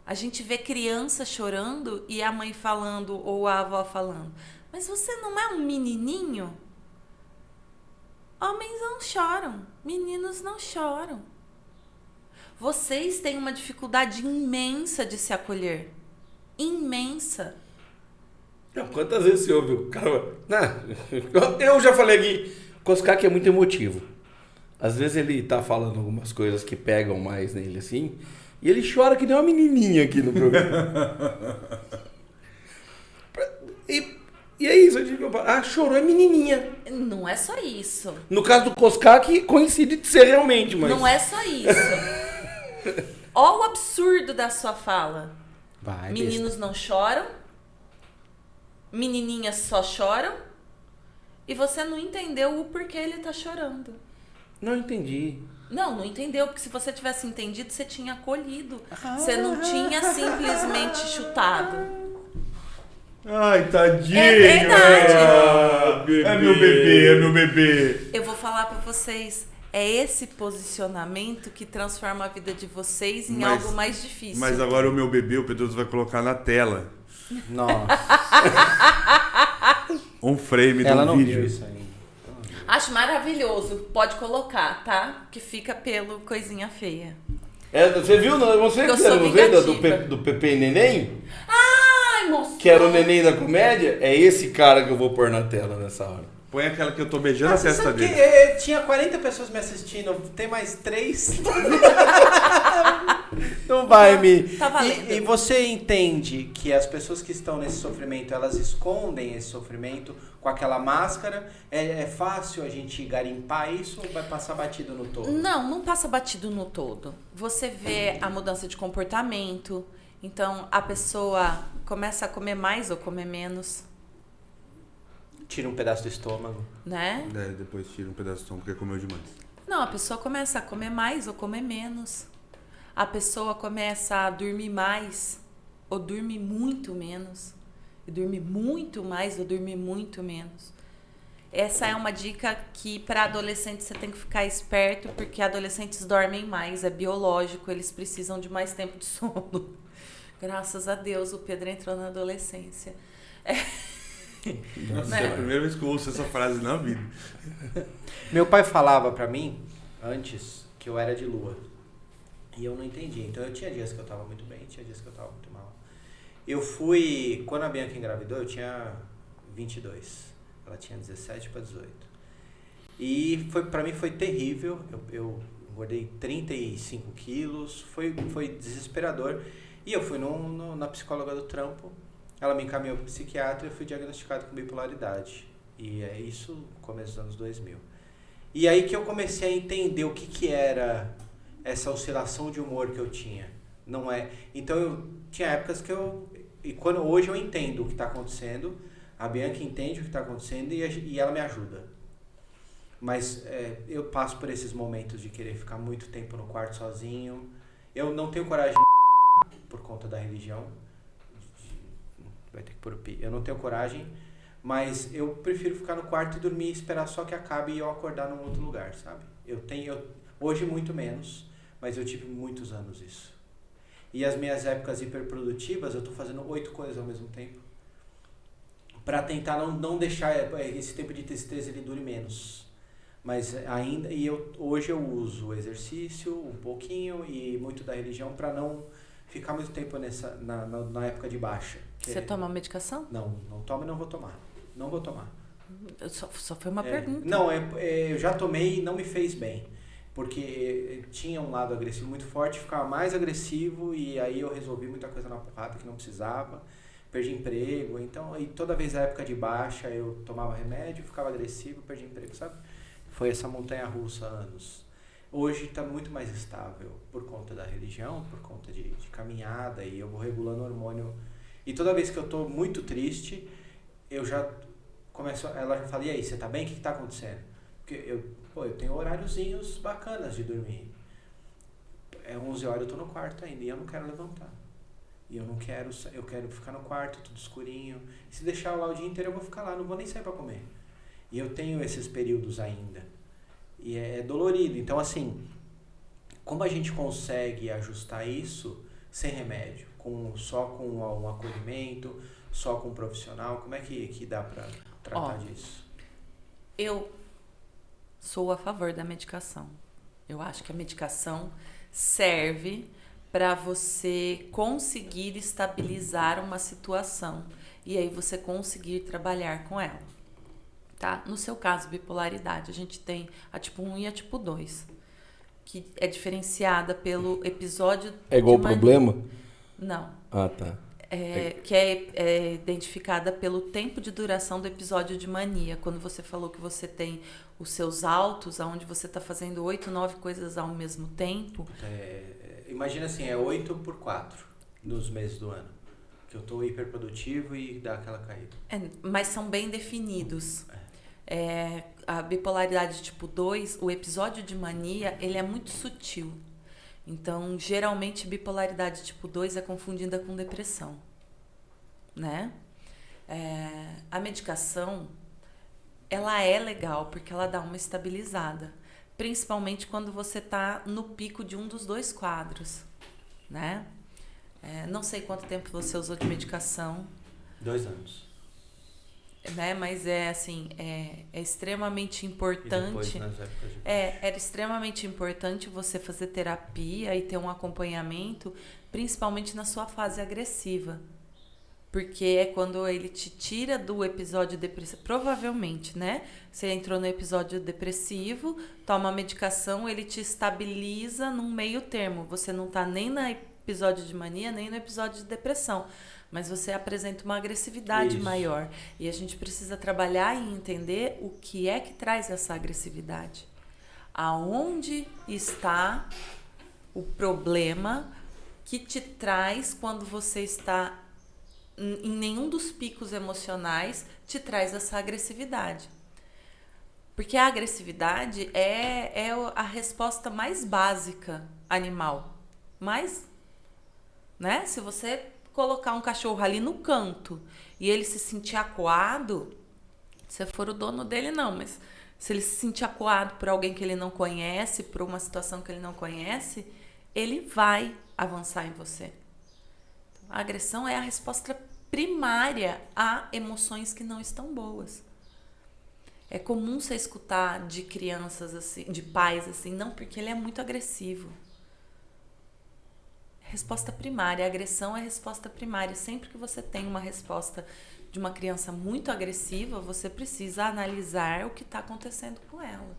A gente vê criança chorando e a mãe falando ou a avó falando, mas você não é um menininho? Homens não choram, meninos não choram. Vocês têm uma dificuldade imensa de se acolher. Imensa. Não, quantas vezes você ouve o cara... Eu já falei aqui, Coscaque é muito emotivo. Às vezes ele tá falando algumas coisas que pegam mais nele assim... E ele chora que nem uma menininha aqui no programa. E é isso. Chorou é menininha. Não é só isso. No caso do Coscaque, coincide de ser realmente, mas... Não é só isso. Ó o absurdo da sua fala. Vai, Meninos não choram. Menininhas só choram. E você não entendeu o porquê ele tá chorando. Não entendi. Não entendeu, porque se você tivesse entendido, você tinha acolhido. Você não tinha simplesmente chutado. Ai, tadinho. É verdade. É meu bebê, é meu bebê. Eu vou falar pra vocês, é esse posicionamento que transforma a vida de vocês em algo mais difícil. Mas agora o meu bebê, o Pedroso vai colocar na tela Nossa. um frame Ela do não vídeo. viu isso aí. Acho maravilhoso. Pode colocar, tá? Que fica pelo coisinha feia. Você viu? Você Eu que sou era no venda vingativa. do Pepe e Neném? Ai, moço. Que era o neném da comédia? É esse cara que eu vou pôr na tela nessa hora. Põe aquela que eu tô beijando a Você testa sabe dele. que tinha 40 pessoas me assistindo, tem mais 3. Não vai me... Tá valendo. E você entende que as pessoas que estão nesse sofrimento, elas escondem esse sofrimento com aquela máscara? É fácil a gente garimpar isso ou vai passar batido no todo? Não passa batido no todo. Você vê a mudança de comportamento. Então, a pessoa começa a comer mais ou comer menos, Tira um pedaço do estômago. né? Depois tira um pedaço de estômago porque comeu demais. Não, a pessoa começa a comer mais ou comer menos. A pessoa começa a dormir mais ou dormir muito menos. E dormir muito mais ou dormir muito menos. Essa é uma dica que para adolescentes você tem que ficar esperto, porque adolescentes dormem mais, é biológico, eles precisam de mais tempo de sono. Graças a Deus o Pedro entrou na adolescência. Nossa, Né? é a primeira vez que eu ouço essa frase na vida. Meu pai falava pra mim, antes, que eu era de lua. E eu não entendi. Então eu tinha dias que eu tava muito bem, tinha dias que eu tava muito mal. Eu fui... Quando a Bianca engravidou, eu tinha 22. Ela tinha 17 para 18. E pra mim foi terrível. Eu engordei 35 quilos, foi desesperador. E eu fui na psicóloga do trampo, ela me encaminhou para o psiquiatra e eu fui diagnosticado com bipolaridade. E é isso no começo dos anos 2000. E aí que eu comecei a entender o que era essa oscilação de humor que eu tinha. Não é. Então eu tinha épocas que hoje eu entendo o que está acontecendo, a Bianca entende o que está acontecendo e ela me ajuda. Mas eu passo por esses momentos de querer ficar muito tempo no quarto sozinho. Eu não tenho coragem de por conta da religião. Vai ter que pôr o pi. Eu não tenho coragem, mas eu prefiro ficar no quarto e dormir, esperar só que acabe e eu acordar num outro lugar, sabe? Hoje muito menos, mas eu tive muitos anos isso. E as minhas épocas hiperprodutivas, eu tô fazendo 8 coisas ao mesmo tempo. Pra tentar não deixar esse tempo de tristeza ele dure menos. Mas ainda, hoje eu uso o exercício um pouquinho e muito da religião para não ficar muito tempo na época de baixa. Você toma medicação? Não tomo e não vou tomar. Não vou tomar. Só foi uma pergunta. Não, eu já tomei e não me fez bem. Porque tinha um lado agressivo muito forte, ficava mais agressivo e aí eu resolvi muita coisa na porrada que não precisava. Perdi emprego, então, e toda vez na época de baixa eu tomava remédio, ficava agressivo, perdi emprego, sabe? Foi essa montanha-russa há anos. Hoje está muito mais estável por conta da religião, por conta de caminhada e eu vou regulando o hormônio. E toda vez que eu estou muito triste, eu já começo, ela já fala, e aí, você tá bem? O que está acontecendo? Porque eu tenho horáriozinhos bacanas de dormir. 11 horas eu estou no quarto ainda e eu não quero levantar. E eu quero ficar no quarto, tudo escurinho. E se deixar lá o dia inteiro eu vou ficar lá, não vou nem sair para comer. E eu tenho esses períodos ainda. E é dolorido. Então, assim, como a gente consegue ajustar isso sem remédio? Só com um acolhimento, só com um profissional? Como é que dá para tratar disso? Eu sou a favor da medicação. Eu acho que a medicação serve para você conseguir estabilizar uma situação e aí você conseguir trabalhar com ela. Tá? No seu caso, bipolaridade, a gente tem a tipo 1 e a tipo 2, que é diferenciada pelo episódio É igual o mania. problema? Não. Ah, tá. Que é identificada pelo tempo de duração do episódio de mania. Quando você falou que você tem os seus altos, onde você está fazendo 8, 9 coisas ao mesmo tempo. Imagina assim, 8 por 4 nos meses do ano. Que eu estou hiperprodutivo e dá aquela caída. Mas são bem definidos. A bipolaridade tipo 2, o episódio de mania, ele é muito sutil. Então, geralmente, bipolaridade tipo 2 é confundida com depressão, né? A medicação, ela é legal porque ela dá uma estabilizada, principalmente quando você está no pico de um dos dois quadros, né? Não sei quanto tempo você usou de medicação. 2 anos. Né? Mas é extremamente importante. E depois, nas épocas de era extremamente importante você fazer terapia e ter um acompanhamento, principalmente na sua fase agressiva. Porque é quando ele te tira do episódio depressivo. Provavelmente, né? Você entrou no episódio depressivo, toma a medicação, ele te estabiliza num meio termo. Você não tá nem no episódio de mania, nem no episódio de depressão. Mas você apresenta uma agressividade maior. E a gente precisa trabalhar e entender o que é que traz essa agressividade. Aonde está o problema que te traz quando você está em nenhum dos picos emocionais, te traz essa agressividade. Porque a agressividade é a resposta mais básica animal. Mas, né, se você colocar um cachorro ali no canto e ele se sentir acuado, se for o dono dele não, mas se ele se sentir acuado por alguém que ele não conhece, por uma situação que ele não conhece, ele vai avançar em você. Então, a agressão é a resposta primária a emoções que não estão boas. É comum você escutar de crianças assim, de pais assim, não, porque ele é muito agressivo. Resposta primária, a agressão é resposta primária. Sempre que você tem uma resposta de uma criança muito agressiva, você precisa analisar o que está acontecendo com ela.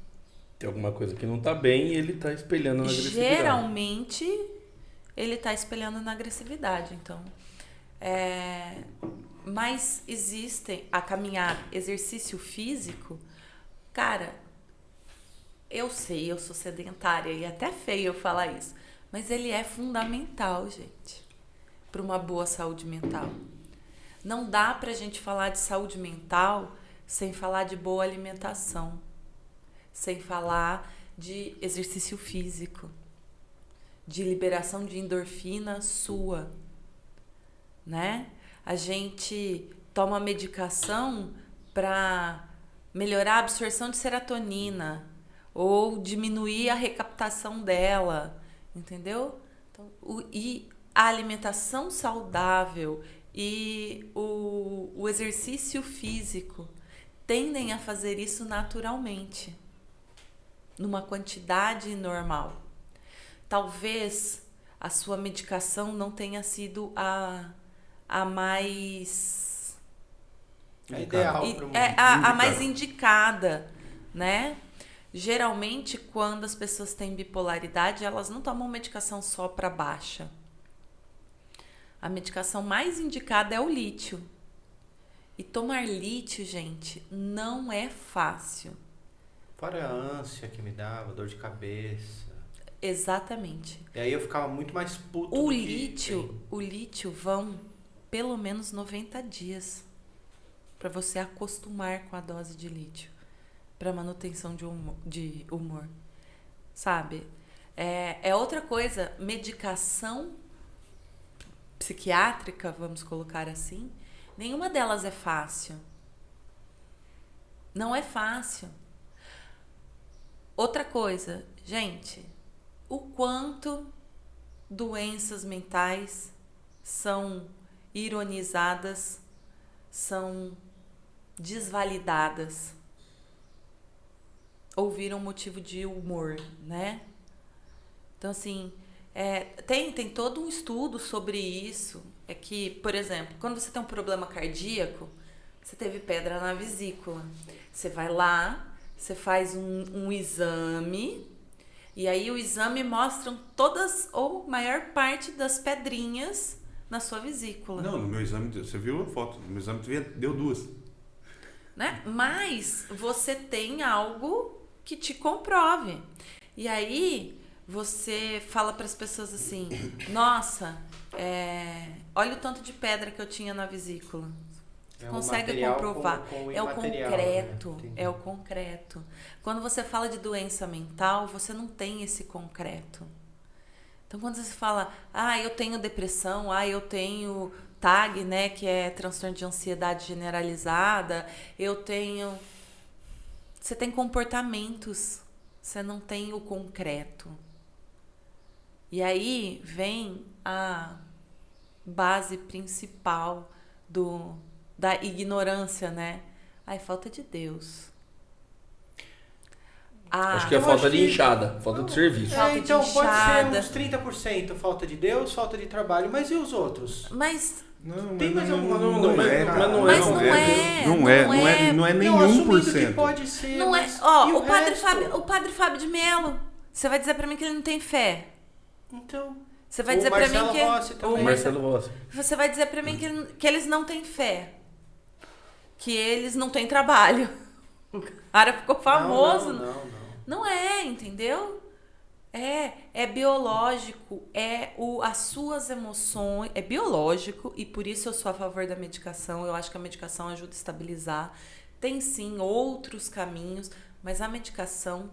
Tem alguma coisa que não tá bem e ele tá espelhando na agressividade. Geralmente, ele tá espelhando na agressividade. Então, mas existem a caminhada, exercício físico. Cara, eu sei, eu sou sedentária e é até feio eu falar isso, mas ele é fundamental, gente, para uma boa saúde mental. Não dá pra gente falar de saúde mental sem falar de boa alimentação, sem falar de exercício físico, de liberação de endorfina sua, né? A gente toma medicação para melhorar a absorção de serotonina ou diminuir a recaptação dela, entendeu? Então, e a alimentação saudável e o exercício físico tendem a fazer isso naturalmente, numa quantidade normal. Talvez a sua medicação não tenha sido a mais... É ideal para o a mais indicada, né? Geralmente, quando as pessoas têm bipolaridade, elas não tomam medicação só para baixa. A medicação mais indicada é o lítio. E tomar lítio, gente, não é fácil. Fora a ânsia que me dava, dor de cabeça. Exatamente. E aí eu ficava muito mais puto. O lítio vão pelo menos 90 dias para você acostumar com a dose de lítio, para manutenção de humor, sabe? É outra coisa, medicação psiquiátrica, vamos colocar assim, nenhuma delas é fácil. Não é fácil. Outra coisa, gente, o quanto doenças mentais são ironizadas, são desvalidadas ou viram motivo de humor, né? Então, assim, tem todo um estudo sobre isso. É que, por exemplo, quando você tem um problema cardíaco, você teve pedra na vesícula. Você vai lá, você faz um exame, e aí o exame mostra todas ou maior parte das pedrinhas na sua vesícula. Não, no meu exame, você viu a foto, no meu exame deu 2. Né? Mas você tem algo que te comprove. E aí você fala para as pessoas assim: nossa, olha o tanto de pedra que eu tinha na vesícula. Você consegue comprovar? É o concreto, né? É o concreto. Quando você fala de doença mental, você não tem esse concreto. Então, quando você fala, eu tenho depressão, eu tenho TAG, né, que é transtorno de ansiedade generalizada, você tem comportamentos, você não tem o concreto. E aí vem a base principal da ignorância, né? Falta de Deus. Acho que é falta de inchada, falta de serviço. Então pode ser uns 30% falta de Deus, falta de trabalho, mas e os outros? Mas tem mais alguma coisa? Não é nenhum por cento. Pode ser. Não mas o padre Fábio de Mello, você vai dizer pra mim que ele não tem fé? Então. Você vai dizer pra mim que o Marcelo Rossi. Você vai dizer pra mim que eles não têm fé, que eles não têm trabalho. O cara ficou famoso. Não é, entendeu? É biológico, as suas emoções, é biológico, e por isso eu sou a favor da medicação. Eu acho que a medicação ajuda a estabilizar. Tem sim outros caminhos, mas a medicação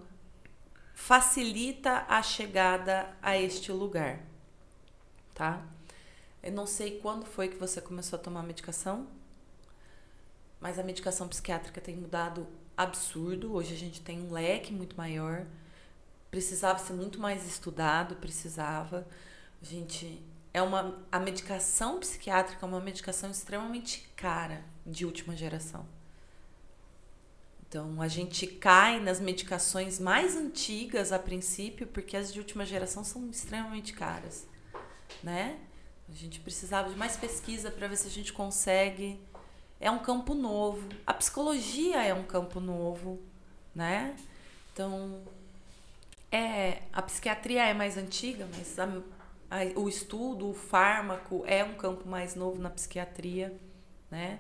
facilita a chegada a este lugar, tá? Eu não sei quando foi que você começou a tomar medicação, mas a medicação psiquiátrica tem mudado absurdo. Hoje a gente tem um leque muito maior. Precisava ser muito mais estudado, precisava. A medicação psiquiátrica é uma medicação extremamente cara, de última geração. Então, a gente cai nas medicações mais antigas a princípio, porque as de última geração são extremamente caras, né? A gente precisava de mais pesquisa para ver se a gente consegue. É um campo novo. A psicologia é um campo novo, né? Então, a psiquiatria é mais antiga, mas o estudo, o fármaco é um campo mais novo na psiquiatria, né?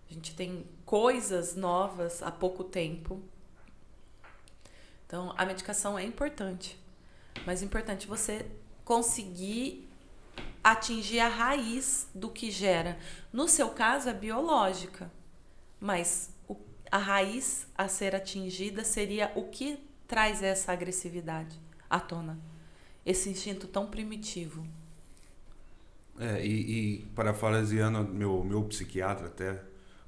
A gente tem coisas novas há pouco tempo. Então, a medicação é importante, mas é importante você conseguir atingir a raiz do que gera. No seu caso, é biológica, mas a raiz a ser atingida seria o que traz essa agressividade à tona, esse instinto tão primitivo. E parafraseando meu psiquiatra até,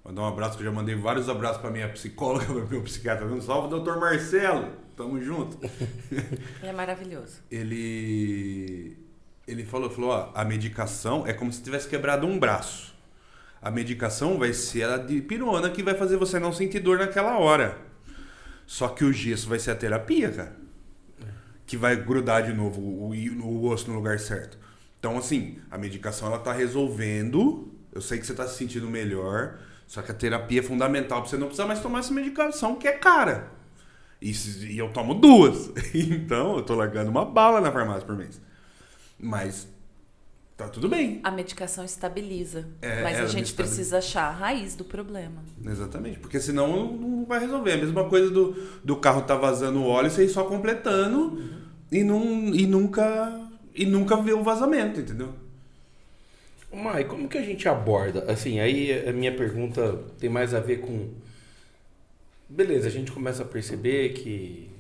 mandar um abraço, que eu já mandei vários abraços para minha psicóloga, para meu psiquiatra. Um salve, doutor Marcelo, tamo junto. Ele é maravilhoso. Ele falou, ó, a medicação é como se tivesse quebrado um braço. A medicação vai ser a dipirona, que vai fazer você não sentir dor naquela hora. Só que o gesso vai ser a terapia, cara. Que vai grudar de novo o osso no lugar certo. Então, assim, a medicação ela tá resolvendo. Eu sei que você tá se sentindo melhor. Só que a terapia é fundamental pra você não precisar mais tomar essa medicação, que é cara. E eu tomo 2. Então, eu tô largando uma bala na farmácia por mês. Mas tá tudo bem. A medicação estabiliza, mas a gente precisa achar a raiz do problema. Exatamente, porque senão não vai resolver. A mesma coisa do carro tá vazando óleo, você ir só completando e nunca vê o vazamento, entendeu? Mai, como que a gente aborda? Assim, aí a minha pergunta tem mais a ver com... Beleza, a gente começa a perceber que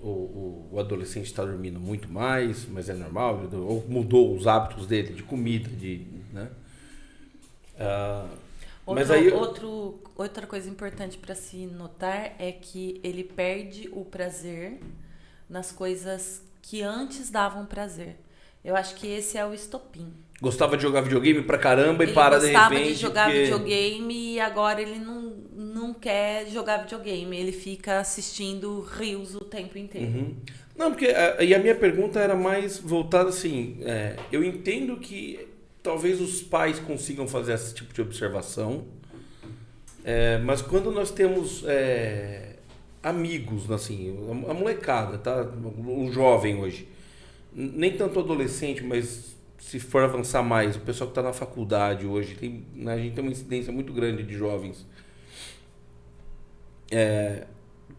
o adolescente está dormindo muito mais, mas é normal, ou mudou os hábitos dele de comida, né? Outra coisa importante para se notar é que ele perde o prazer nas coisas que antes davam prazer. Eu acho que esse é o estopim. Gostava de jogar videogame pra caramba e ele para de repente... Ele gostava de jogar videogame e agora ele não quer jogar videogame. Ele fica assistindo reels o tempo inteiro. Uhum. Não, porque... E a minha pergunta era mais voltada assim... eu entendo que talvez os pais consigam fazer esse tipo de observação. Mas quando nós temos amigos, assim... A molecada, tá? O jovem hoje. Nem tanto adolescente, mas... Se for avançar mais, o pessoal que está na faculdade hoje, a gente tem uma incidência muito grande de jovens.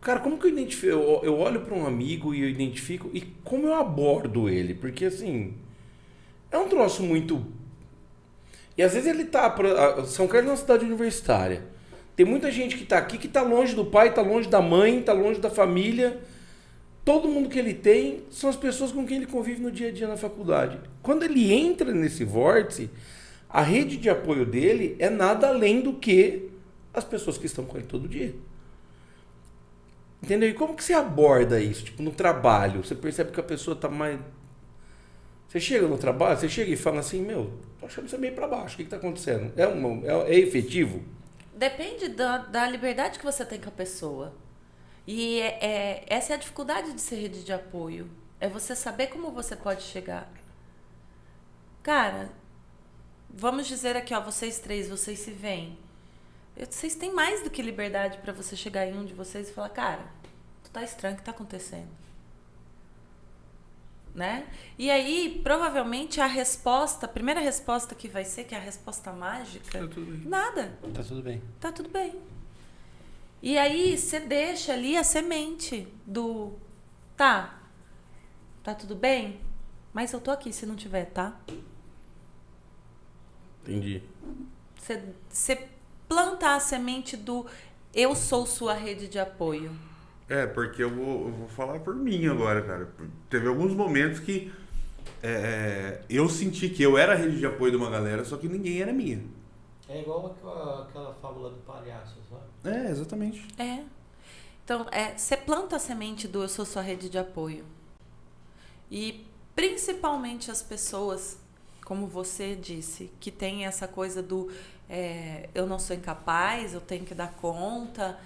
Cara, como que eu identifico? Eu olho para um amigo e eu identifico, e como eu abordo ele? Porque, assim, é um troço muito... E às vezes ele tá... São Carlos é uma cidade universitária. Tem muita gente que está aqui que está longe do pai, está longe da mãe, está longe da família... Todo mundo que ele tem são as pessoas com quem ele convive no dia a dia na faculdade. Quando ele entra nesse vórtice, a rede de apoio dele é nada além do que as pessoas que estão com ele todo dia. Entendeu? E como que você aborda isso? Tipo, no trabalho, você percebe que a pessoa tá mais... Você chega no trabalho, você chega e fala assim, tô achando você meio para baixo, o que tá acontecendo? É efetivo? Depende da liberdade que você tem com a pessoa. E essa é a dificuldade de ser rede de apoio. É você saber como você pode chegar. Cara, vamos dizer aqui, ó, vocês 3, vocês se veem. Vocês têm mais do que liberdade para você chegar em um de vocês e falar, cara, tu tá estranho, o que tá acontecendo? Né? E aí, provavelmente, a primeira resposta que vai ser, que é a resposta mágica, tá tudo bem. Nada. Tá tudo bem. Tá tudo bem. E aí você deixa ali a semente do... Tá tudo bem? Mas eu tô aqui se não tiver, tá? Entendi. Você planta a semente do eu sou sua rede de apoio. Porque eu vou falar por mim agora, cara. Teve alguns momentos que eu senti que eu era a rede de apoio de uma galera, só que ninguém era minha. É igual aquela fábula do palhaço, sabe? Exatamente. Então, você planta a semente do eu sou sua rede de apoio. E principalmente as pessoas, como você disse, que tem essa coisa do eu não sou incapaz, eu tenho que dar conta.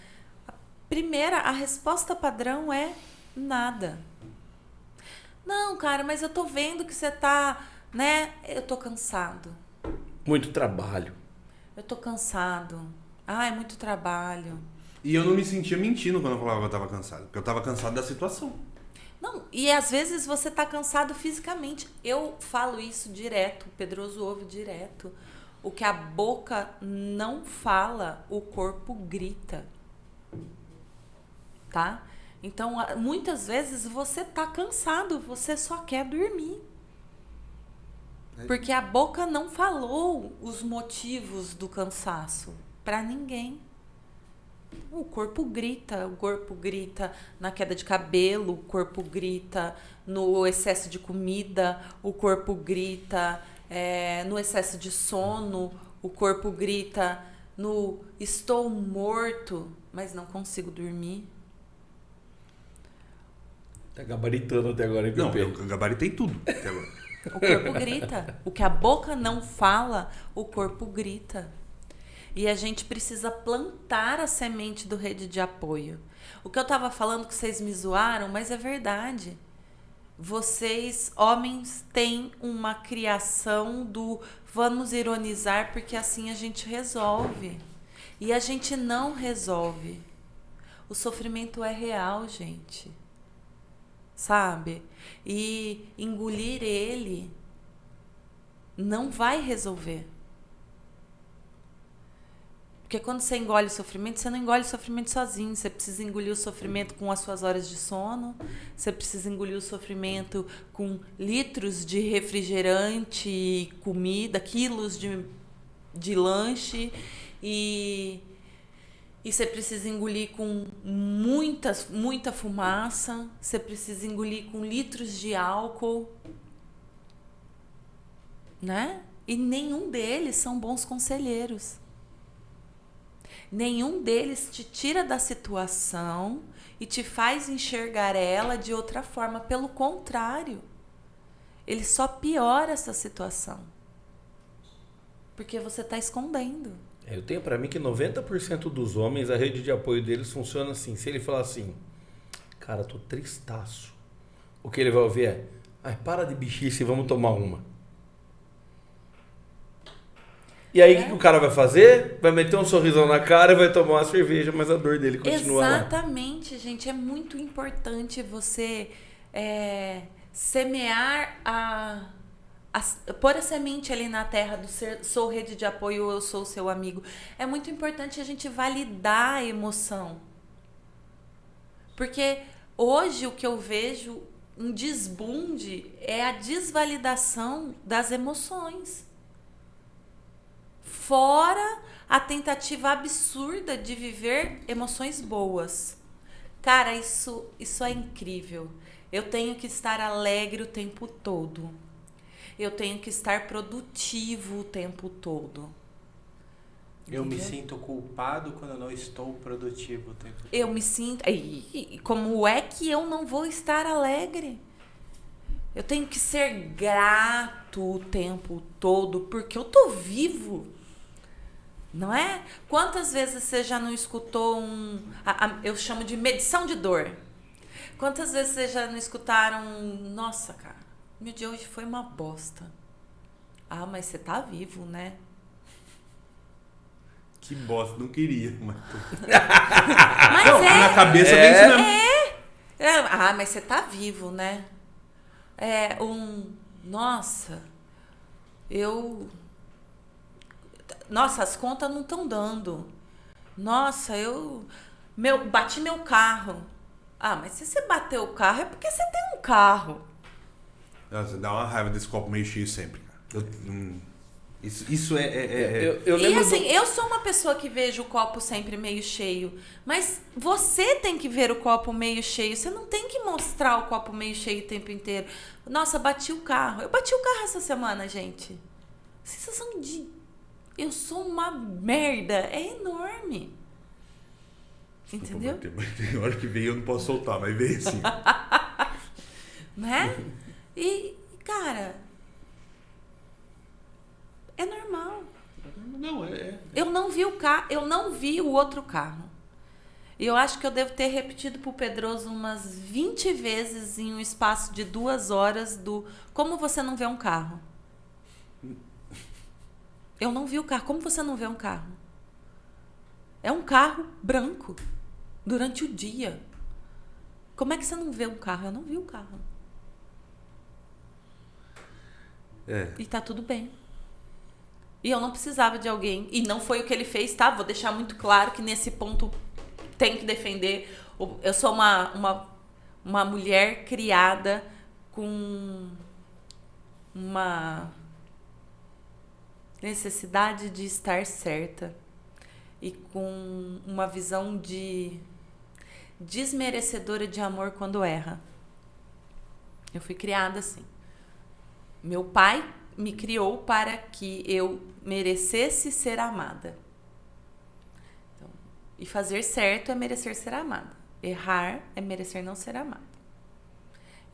A resposta padrão é nada. Não, cara, mas eu tô vendo que você tá, né? Eu tô cansado. Muito trabalho. Eu tô cansado. É muito trabalho. E eu não me sentia mentindo quando eu falava que eu tava cansado. Porque eu tava cansado da situação. Não, e às vezes você tá cansado fisicamente. Eu falo isso direto, o Pedroso ouve direto. O que a boca não fala, o corpo grita. Tá? Então, muitas vezes você tá cansado, você só quer dormir. Porque a boca não falou os motivos do cansaço pra ninguém. O corpo grita na queda de cabelo, o corpo grita no excesso de comida, o corpo grita no excesso de sono, o corpo grita no estou morto, mas não consigo dormir. Tá gabaritando até agora, hein, Não, Pepe? eu gabaritei tudo até agora. O corpo grita. O que a boca não fala, o corpo grita. E a gente precisa plantar a semente do rede de apoio. O que eu tava falando que vocês me zoaram, mas é verdade. Vocês, homens, têm uma criação do vamos ironizar porque assim a gente resolve. E a gente não resolve. O sofrimento é real, gente. Sabe? E engolir ele não vai resolver. Porque quando você engole o sofrimento, você não engole o sofrimento sozinho. Você precisa engolir o sofrimento com as suas horas de sono. Você precisa engolir o sofrimento com litros de refrigerante, comida, quilos de lanche. E você precisa engolir com muita fumaça. Você precisa engolir com litros de álcool. Né? E nenhum deles são bons conselheiros. Nenhum deles te tira da situação e te faz enxergar ela de outra forma. Pelo contrário, ele só piora essa situação. Porque você está escondendo. Eu tenho pra mim que 90% dos homens, a rede de apoio deles funciona assim. Se ele falar assim, cara, tô tristaço. O que ele vai ouvir é, ai, para de bichice e vamos tomar uma. E aí, o que o cara vai fazer? Vai meter um sorrisão na cara e vai tomar uma cerveja, mas a dor dele continua lá. Exatamente, gente. É muito importante você semear pôr a semente ali na terra do sou rede de apoio ou eu sou seu amigo. É muito importante a gente validar a emoção. Porque hoje o que eu vejo, um desbunde, é a desvalidação das emoções. Fora a tentativa absurda de viver emoções boas. Cara, isso é incrível. Eu tenho que estar alegre o tempo todo. Eu tenho que estar produtivo o tempo todo. Eu me sinto culpado quando eu não estou produtivo o tempo todo. Eu me sinto... E como é que eu não vou estar alegre? Eu tenho que ser grato o tempo todo porque eu tô vivo. Não é? Quantas vezes você já não escutou eu chamo de medição de dor. Quantas vezes vocês já não escutaram nossa, cara, o meu dia hoje foi uma bosta. Ah, mas você tá vivo, né? Que bosta, não queria, mas... Mas Não, na cabeça vem isso mesmo. Ah, mas você tá vivo, né? Nossa, Nossa, as contas não estão dando. Nossa, bati meu carro. Ah, mas se você bateu o carro é porque você tem um carro. Nossa, dá uma raiva desse copo meio cheio sempre, cara. Isso Eu E lembro assim, eu sou uma pessoa que vejo o copo sempre meio cheio. Mas você tem que ver o copo meio cheio. Você não tem que mostrar o copo meio cheio o tempo inteiro. Nossa, bati o carro. Eu bati o carro essa semana, gente. Sensação de... Eu sou uma merda. É enorme. Entendeu? Tem hora que veio eu não posso soltar, mas veio assim. Né? E, cara... É normal. Não, Eu não vi o carro, eu não vi o outro carro. E eu acho que eu devo ter repetido pro Pedroso umas 20 vezes em um espaço de 2 horas como você não vê um carro? Eu não vi o carro. Como você não vê um carro? É um carro branco. durante o dia. Como é que você não vê um carro? Eu não vi o carro. E tá tudo bem. E eu não precisava de alguém. E não foi o que ele fez, tá? Vou deixar muito claro que nesse ponto tem que defender. Eu sou uma mulher criada com uma necessidade de estar certa e com uma visão de desmerecedora de amor quando erra. Eu fui criada assim. Meu pai me criou para que eu merecesse ser amada. Então, e fazer certo é merecer ser amada. Errar é merecer não ser amada.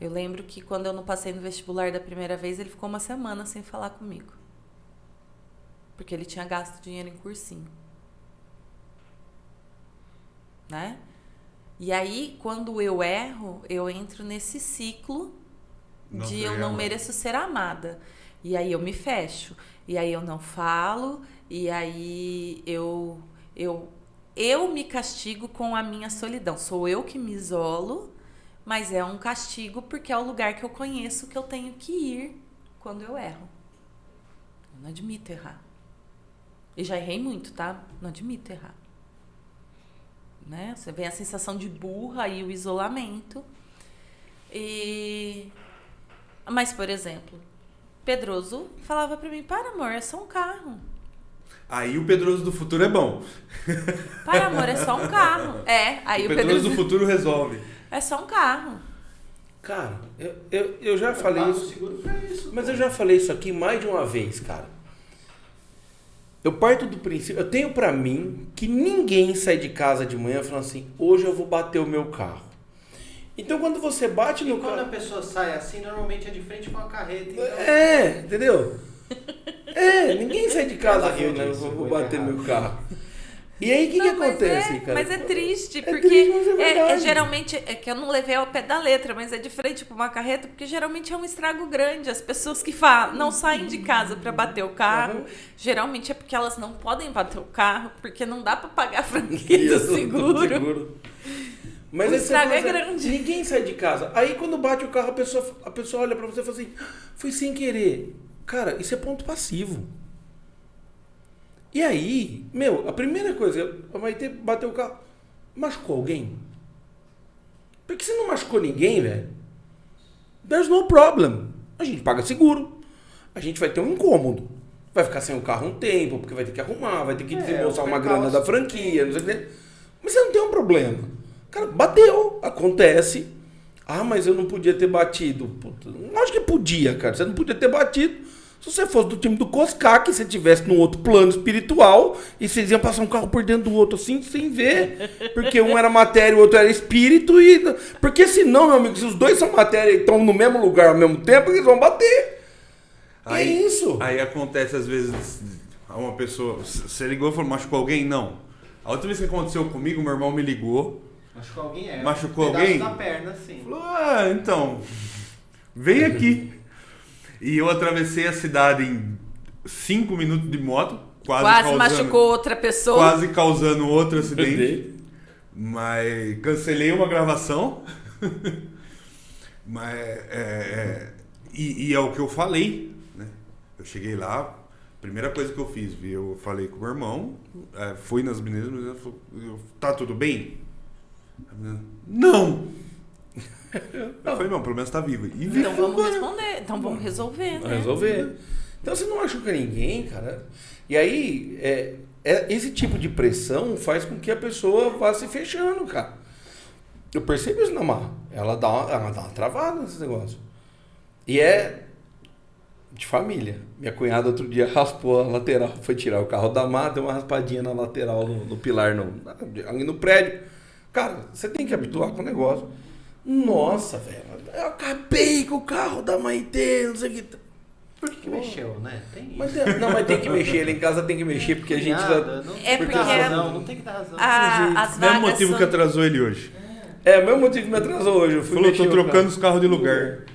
Eu lembro que quando eu não passei no vestibular da primeira vez, ele ficou uma semana sem falar comigo. Porque ele tinha gasto dinheiro em cursinho. Né? E aí, quando eu erro, eu entro nesse ciclo de eu não mereço ser amada. E aí eu me fecho. E aí eu não falo. E aí eu me castigo com a minha solidão. Sou eu que me isolo, mas é um castigo porque é o lugar que eu conheço que eu tenho que ir quando eu erro. Eu não admito errar. E já errei muito, tá? Não admito errar. Né? Você vê a sensação de burra e o isolamento. Mas, por exemplo, Pedroso falava pra mim, para, amor, é só um carro. Aí o Pedroso do futuro é bom. Para, amor, é só um carro. Aí o Pedroso do futuro resolve. É só um carro. Cara, eu já falei isso. Seguro pra isso, mas eu já falei isso aqui mais de uma vez, cara. Eu parto do princípio, eu tenho pra mim que ninguém sai de casa de manhã falando assim, hoje eu vou bater o meu carro. Então quando você bate no quando carro... a pessoa sai assim, normalmente é de frente com a carreta. Então... entendeu? Ninguém sai de casa falando, eu vou bater meu carro. E aí o que acontece, cara? Mas é triste, porque triste, mas é verdade. Geralmente, é que eu não levei ao pé da letra, mas é de frente para uma carreta, porque geralmente é um estrago grande. As pessoas que não saem de casa para bater o carro, geralmente é porque elas não podem bater o carro, porque não dá para pagar a franquia do seguro. Mas o estrago é grande. Ninguém sai de casa. Aí quando bate o carro, a pessoa olha para você e fala assim, foi sem querer. Cara, isso é ponto passivo. E aí, a primeira coisa, a Maitê bateu o carro, machucou alguém? Porque se não machucou ninguém, velho, there's no problem. A gente paga seguro, a gente vai ter um incômodo. Vai ficar sem o carro um tempo, porque vai ter que arrumar, vai ter que desembolsar uma grana da franquia, não sei o que. Mas você não tem um problema. Cara, bateu, acontece. Ah, mas eu não podia ter batido. Puta, acho que podia, cara. Você não podia ter batido. Se você fosse do time do Cosca, que você estivesse num outro plano espiritual e vocês iam passar um carro por dentro do outro assim, sem ver. Porque um era matéria e o outro era espírito. Porque senão, meu amigo, se os dois são matéria e estão no mesmo lugar ao mesmo tempo, eles vão bater. Aí, é isso. Aí acontece, às vezes, uma pessoa... Você ligou e falou, machucou alguém? Não. A outra vez que aconteceu comigo, meu irmão me ligou. Machucou alguém? Machucou alguém? Na perna, sim. Falou, então, vem aqui. E eu atravessei a cidade em 5 minutos de moto. Quase machucou outra pessoa. Quase causando outro acidente. Mas cancelei uma gravação. Mas e é o que eu falei, né? Eu cheguei lá, primeira coisa que eu fiz, eu falei com o meu irmão, fui nas meninas, mas ela falou, tá tudo bem? A menina, não! Eu falei, não, pelo menos tá vivo. Então vamos responder, então vamos resolver, né? Resolver. Então você não machuca ninguém, cara. E aí, esse tipo de pressão faz com que a pessoa vá se fechando, cara. Eu percebo isso na Mar. Ela dá uma travada nesse negócio. E é de família. Minha cunhada outro dia raspou a lateral, foi tirar o carro da Mar, deu uma raspadinha na lateral, no pilar, no prédio. Cara, você tem que habituar com o negócio. Nossa, velho, eu acabei com o carro da Maitê, não sei o que. Por que mexeu, né? Tem isso. Mas tem que mexer, ele em casa tem que mexer, porque a gente... Não tem que dar razão. As Mesmo vagas motivo são... que atrasou ele hoje. O mesmo motivo que me atrasou hoje. Eu fui Falou, tô mexer trocando os carros de lugar.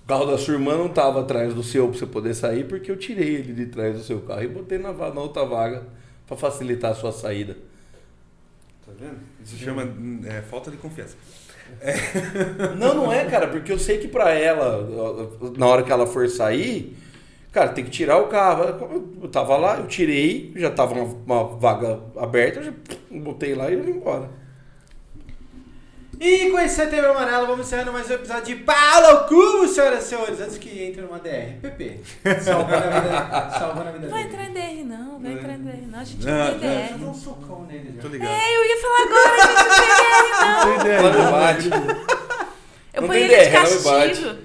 O carro da sua irmã não tava atrás do seu pra você poder sair, porque eu tirei ele de trás do seu carro e botei na outra vaga pra facilitar a sua saída. Tá vendo? Isso chama falta de confiança. Não é, cara, porque eu sei que pra ela, na hora que ela for sair, cara, tem que tirar o carro. Eu tava lá, eu tirei, já tava uma vaga aberta, eu já botei lá e eu ia embora. E com esse Setembro Amarelo, vamos encerrando mais um episódio de Paulo Cubo, senhoras e senhores. Antes que entre numa DR. PP. Salvando a vida Vai dele. entrar em DR não, vai entrar em DR não. A gente Não, não tem Deixa eu dar DR. um socão nele já. Tô ligado. Eu ia falar agora, a gente não tem DR não. Não tem ideia, Ela me não. bate. Eu Não ponho tem ele de DR, ela me bate. castigo.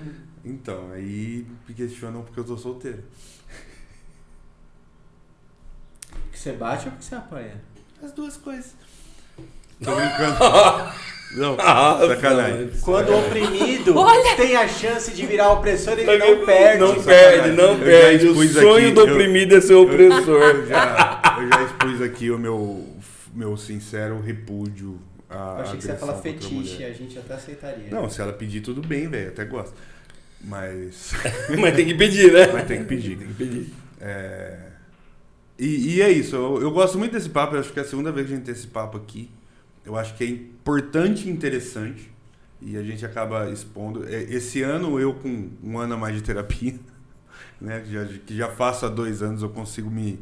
Então, aí me questionam porque eu tô solteiro. Que você bate ou que você apanha? As duas coisas. Tô brincando. Não, sacanagem. Quando o oprimido Olha! tem a chance de virar opressor, ele não perde. Não Sacanagem. perde, não Eu já perde. O expus sonho aqui, do oprimido é ser opressor. Eu já expus aqui o meu sincero repúdio à Eu achei que você ia falar agressão contra a fetiche, mulher. a gente até aceitaria. Não, se ela pedir, tudo bem, velho. Até gosto. Mas Mas tem que pedir, né? vai ter que pedir. Tem que pedir. E é isso. Eu gosto muito desse papo. Eu acho que é a segunda vez que a gente tem esse papo aqui. Eu acho que é importante e interessante. E a gente acaba expondo. Esse ano, eu com um ano a mais de terapia, né, que já faço há 2 anos, eu consigo me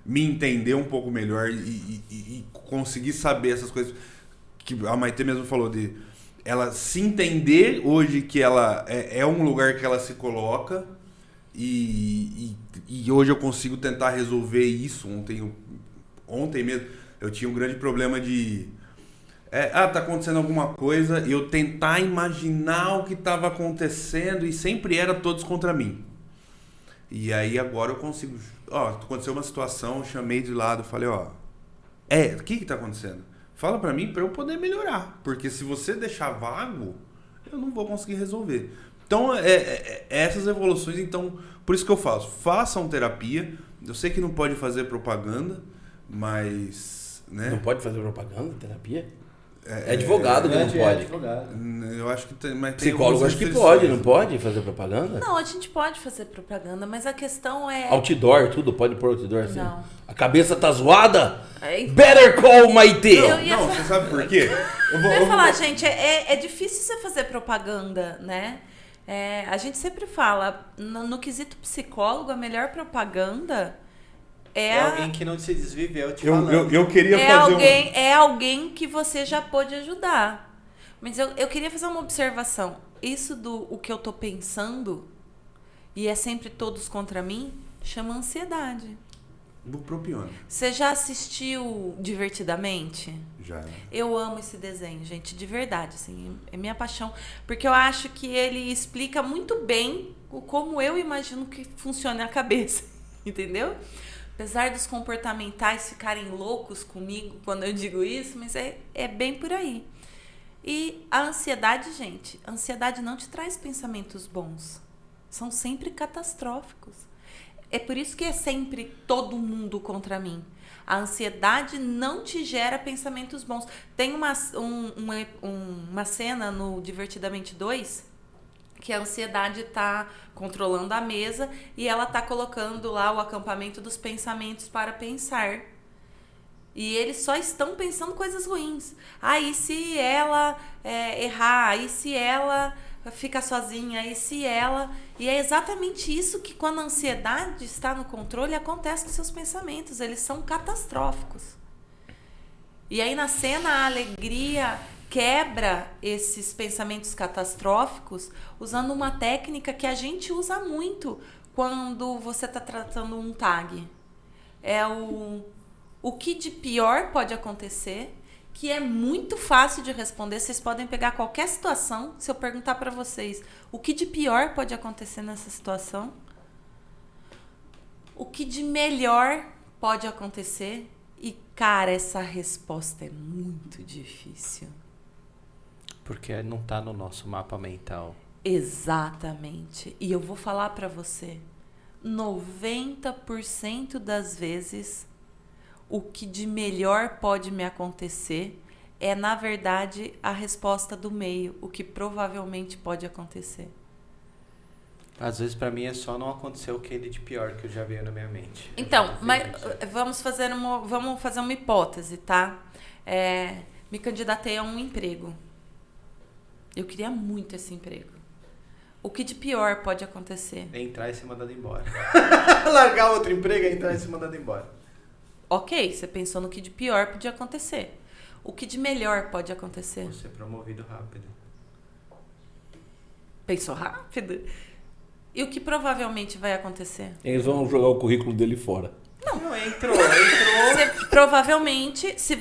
entender um pouco melhor e conseguir saber essas coisas que a Maitê mesmo falou de ela se entender hoje que ela é um lugar que ela se coloca e hoje eu consigo tentar resolver isso. Ontem mesmo eu tinha um grande problema de tá acontecendo alguma coisa e eu tentar imaginar o que estava acontecendo e sempre era todos contra mim. E aí agora eu consigo... aconteceu uma situação, eu chamei de lado, falei, o que está acontecendo? Fala pra mim pra eu poder melhorar. Porque se você deixar vago, eu não vou conseguir resolver. Então, essas evoluções, então, por isso que eu faço. Façam terapia. Eu sei que não pode fazer propaganda, mas... né? Não pode fazer propaganda, terapia? É advogado que não pode. Advogado. Eu acho que tem... Mas tem Psicólogo algumas acho que restrições. pode, não pode fazer propaganda? Não, a gente pode fazer propaganda, mas a questão é... Outdoor, tudo? Pode pôr outdoor assim? Não. A cabeça tá zoada? Então, Better call Maitê! Eu ia Não, falar- você sabe por quê? Eu ia falar, gente, é difícil você fazer propaganda, né? A gente sempre fala, no quesito psicólogo, a melhor propaganda É alguém que não se desviveu te Eu falando. queria fazer é alguém que você já pôde ajudar. Mas eu queria fazer uma observação. Isso o que eu tô pensando, e é sempre todos contra mim, chama ansiedade. Bupropiona. Você já assistiu Divertidamente? Já. Eu amo esse desenho, gente, de verdade, assim, é minha paixão, porque eu acho que ele explica muito bem como eu imagino que funciona a cabeça, entendeu? Apesar dos comportamentais ficarem loucos comigo quando eu digo isso, mas é bem por aí. E a ansiedade, gente, a ansiedade não te traz pensamentos bons, são sempre catastróficos. É por isso que é sempre todo mundo contra mim. A ansiedade não te gera pensamentos bons. Tem uma cena no Divertidamente 2 que a ansiedade está controlando a mesa e ela está colocando lá o acampamento dos pensamentos para pensar. E eles só estão pensando coisas ruins. E se ela errar? E se ela ficar sozinha? E se ela... E é exatamente isso que, quando a ansiedade está no controle, acontece com seus pensamentos. Eles são catastróficos. E aí, na cena, a alegria quebra esses pensamentos catastróficos usando uma técnica que a gente usa muito quando você está tratando um tag. É o que de pior pode acontecer, que é muito fácil de responder. Vocês podem pegar qualquer situação, se eu perguntar para vocês o que de pior pode acontecer nessa situação, o que de melhor pode acontecer, e, cara, essa resposta é muito difícil. Porque não tá no nosso mapa mental. Exatamente. E eu vou falar para você, 90% das vezes, o que de melhor pode me acontecer é, na verdade, a resposta do meio, o que provavelmente pode acontecer. Às vezes pra mim é só não acontecer o que ele de pior que eu já veio na minha mente. Então, mas vamos fazer uma hipótese, tá? Me candidatei a um emprego. Eu queria muito esse emprego. O que de pior pode acontecer? Entrar e ser mandado embora. Largar outro emprego e entrar e ser mandado embora. Ok, você pensou no que de pior podia acontecer. O que de melhor pode acontecer? Vou ser promovido rápido. Pensou rápido? E o que provavelmente vai acontecer? Eles vão jogar o currículo dele fora. Não, entrou. Provavelmente, se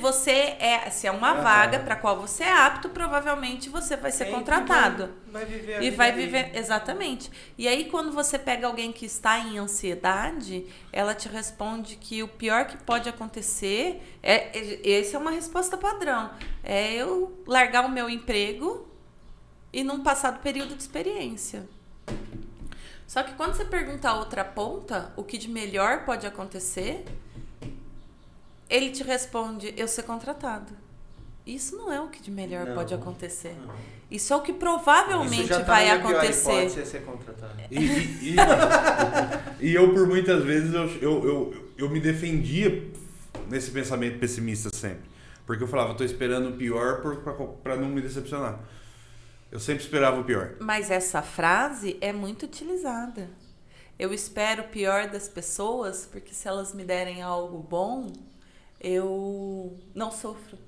é uma vaga para qual você é apto, provavelmente você vai ser contratado. Vai viver a E vida vai dele. viver, exatamente. E aí, quando você pega alguém que está em ansiedade, ela te responde que o pior que pode acontecer, essa é uma resposta padrão, é eu largar o meu emprego e não passar do período de experiência. Só que quando você pergunta a outra ponta, o que de melhor pode acontecer, ele te responde, eu ser contratado. Isso não é o que de melhor pode acontecer. Não. Isso é o que provavelmente Isso já tá vai na minha pior acontecer. hipótese, é ser contratado. E eu, por muitas vezes, eu me defendia nesse pensamento pessimista sempre. Porque eu falava, tô esperando o pior pra não me decepcionar. Eu sempre esperava o pior. Mas essa frase é muito utilizada. Eu espero o pior das pessoas, porque se elas me derem algo bom, eu não sofro.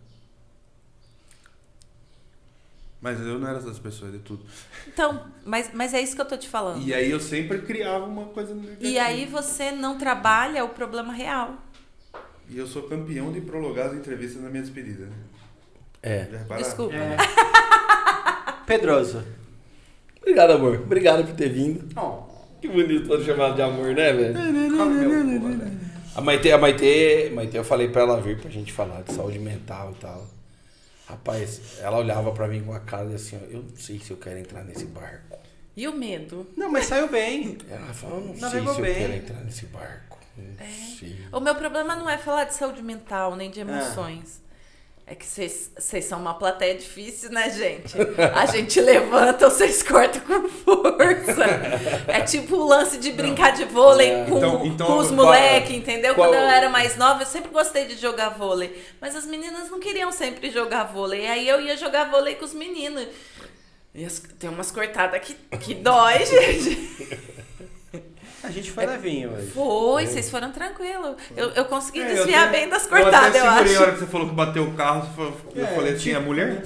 Mas eu não era essas pessoas de tudo. Então, mas é isso que eu tô te falando. E aí eu sempre criava uma coisa negativa. E aí você não trabalha o problema real. E eu sou campeão de prolongar as entrevistas na minha despedida. Né? Já repararam? Desculpa. Pedroso. Obrigado, amor. Obrigado por ter vindo. Oh, Que bonito todo chamado de amor, né, velho? come meu cu, velho. A Maitê, eu falei pra ela vir pra gente falar de saúde mental e tal. Rapaz, ela olhava pra mim com a cara e assim, ó, eu não sei se eu quero entrar nesse barco. E o medo? Não, mas saiu bem. Ela falou, eu não sei Navegou se eu bem. quero entrar nesse barco. Não sei. O meu problema não é falar de saúde mental, nem de emoções. É que vocês são uma plateia difícil, né, gente? A gente levanta, vocês cortam com força. É tipo o lance de brincar de vôlei Então, com os qual- moleques, entendeu? qual- Quando eu era mais nova, eu sempre gostei de jogar vôlei. Mas as meninas não queriam sempre jogar vôlei. Aí eu ia jogar vôlei com os meninos. E tem umas cortadas que dói, gente. A gente foi levinho hoje. Foi, vocês foram tranquilos. Eu consegui É, desfiar até- bem das Eu cortadas, até eu segurei a hora acho. que você falou que bateu o carro. Eu falei assim, a mulher?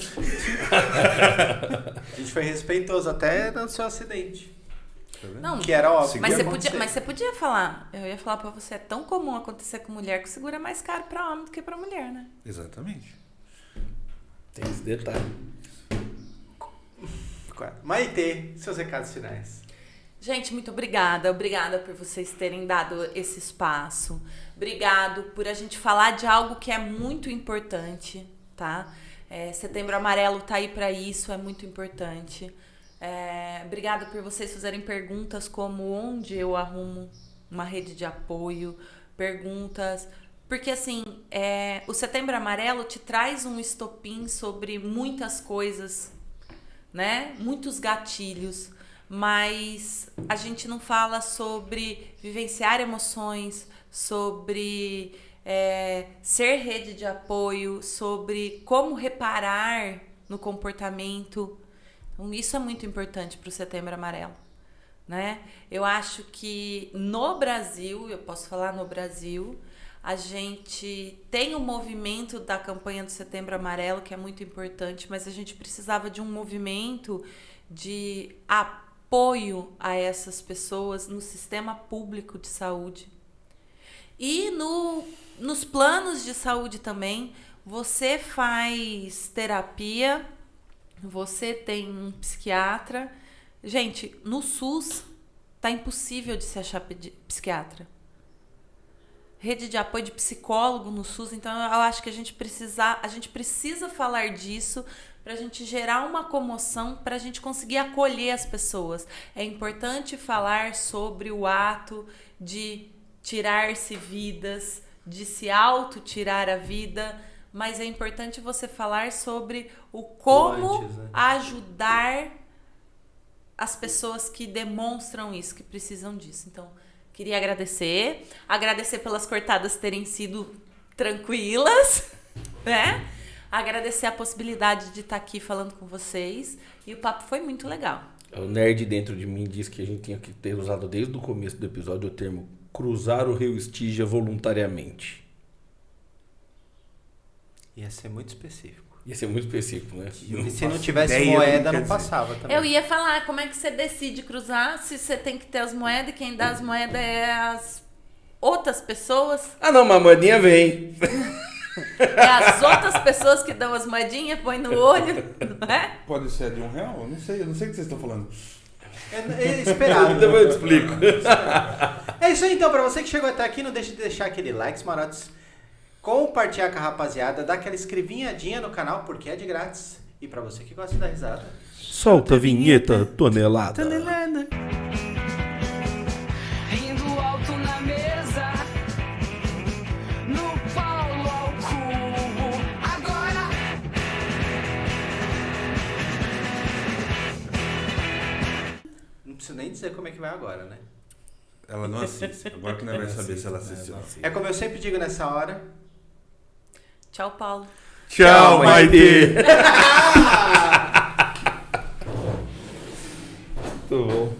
A gente foi respeitoso até no seu acidente. Não, Que era óbvio. Mas que você, ia podia, acontecer. mas você podia falar. Eu ia falar pra você, é tão comum acontecer com mulher que segura mais caro pra homem do que pra mulher, né? Exatamente. Tem esse detalhe. Maitê, seus recados finais. Gente, muito obrigada. Obrigada por vocês terem dado esse espaço. Obrigado por a gente falar de algo que é muito importante, tá? Setembro Amarelo tá aí pra isso, é muito importante. Obrigada por vocês fazerem perguntas como onde eu arrumo uma rede de apoio, perguntas... Porque, assim, o Setembro Amarelo te traz um estopim sobre muitas coisas, né? Muitos gatilhos, mas a gente não fala sobre vivenciar emoções, sobre ser rede de apoio, sobre como reparar no comportamento. Então, isso é muito importante para o Setembro Amarelo, né? Eu acho que no Brasil, eu posso falar no Brasil, a gente tem o movimento da campanha do Setembro Amarelo, que é muito importante, mas a gente precisava de um movimento de apoio a essas pessoas no sistema público de saúde. E nos planos de saúde também, você faz terapia, você tem um psiquiatra. Gente, no SUS tá impossível de se achar psiquiatra. Rede de apoio de psicólogo no SUS, então eu acho que a gente precisa falar disso para a gente gerar uma comoção, para a gente conseguir acolher as pessoas. É importante falar sobre o ato de tirar-se vidas, de se auto-tirar a vida, mas é importante você falar sobre o como antes, né? ajudar as pessoas que demonstram isso, que precisam disso. Então, queria agradecer pelas cortadas terem sido tranquilas, né? Agradecer a possibilidade de estar aqui falando com vocês. E o papo foi muito legal. O nerd dentro de mim diz que a gente tinha que ter usado desde o começo do episódio o termo cruzar o rio Estígia voluntariamente. Ia ser muito específico. Ia ser muito específico, né? E se não tivesse ideia do que moeda, quer não dizer. passava também. Eu ia falar, como é que você decide cruzar se você tem que ter as moedas e quem dá as moedas é as outras pessoas? Ah não, mas a moedinha vem. É as outras pessoas que dão as moedinhas, põe no olho, não é? Pode ser de R$1? Eu não sei o que vocês estão falando. É esperado. Depois eu te explico. É isso aí, então. Pra você que chegou até aqui, não deixe de deixar aquele like, marotes. Compartilhar com a rapaziada. Dá aquela escrevinhadinha no canal, porque é de grátis. E pra você que gosta da risada. Solta a vinheta, tonelada. Rindo alto na mesa, no Paulo ao cubo. Agora Não preciso nem dizer como é que vai agora, né? Ela não assiste. Agora que nós vai saber se ela assistiu. É como eu sempre digo nessa hora. Tchau, Paulo. Tchau, Maite! Muito bom.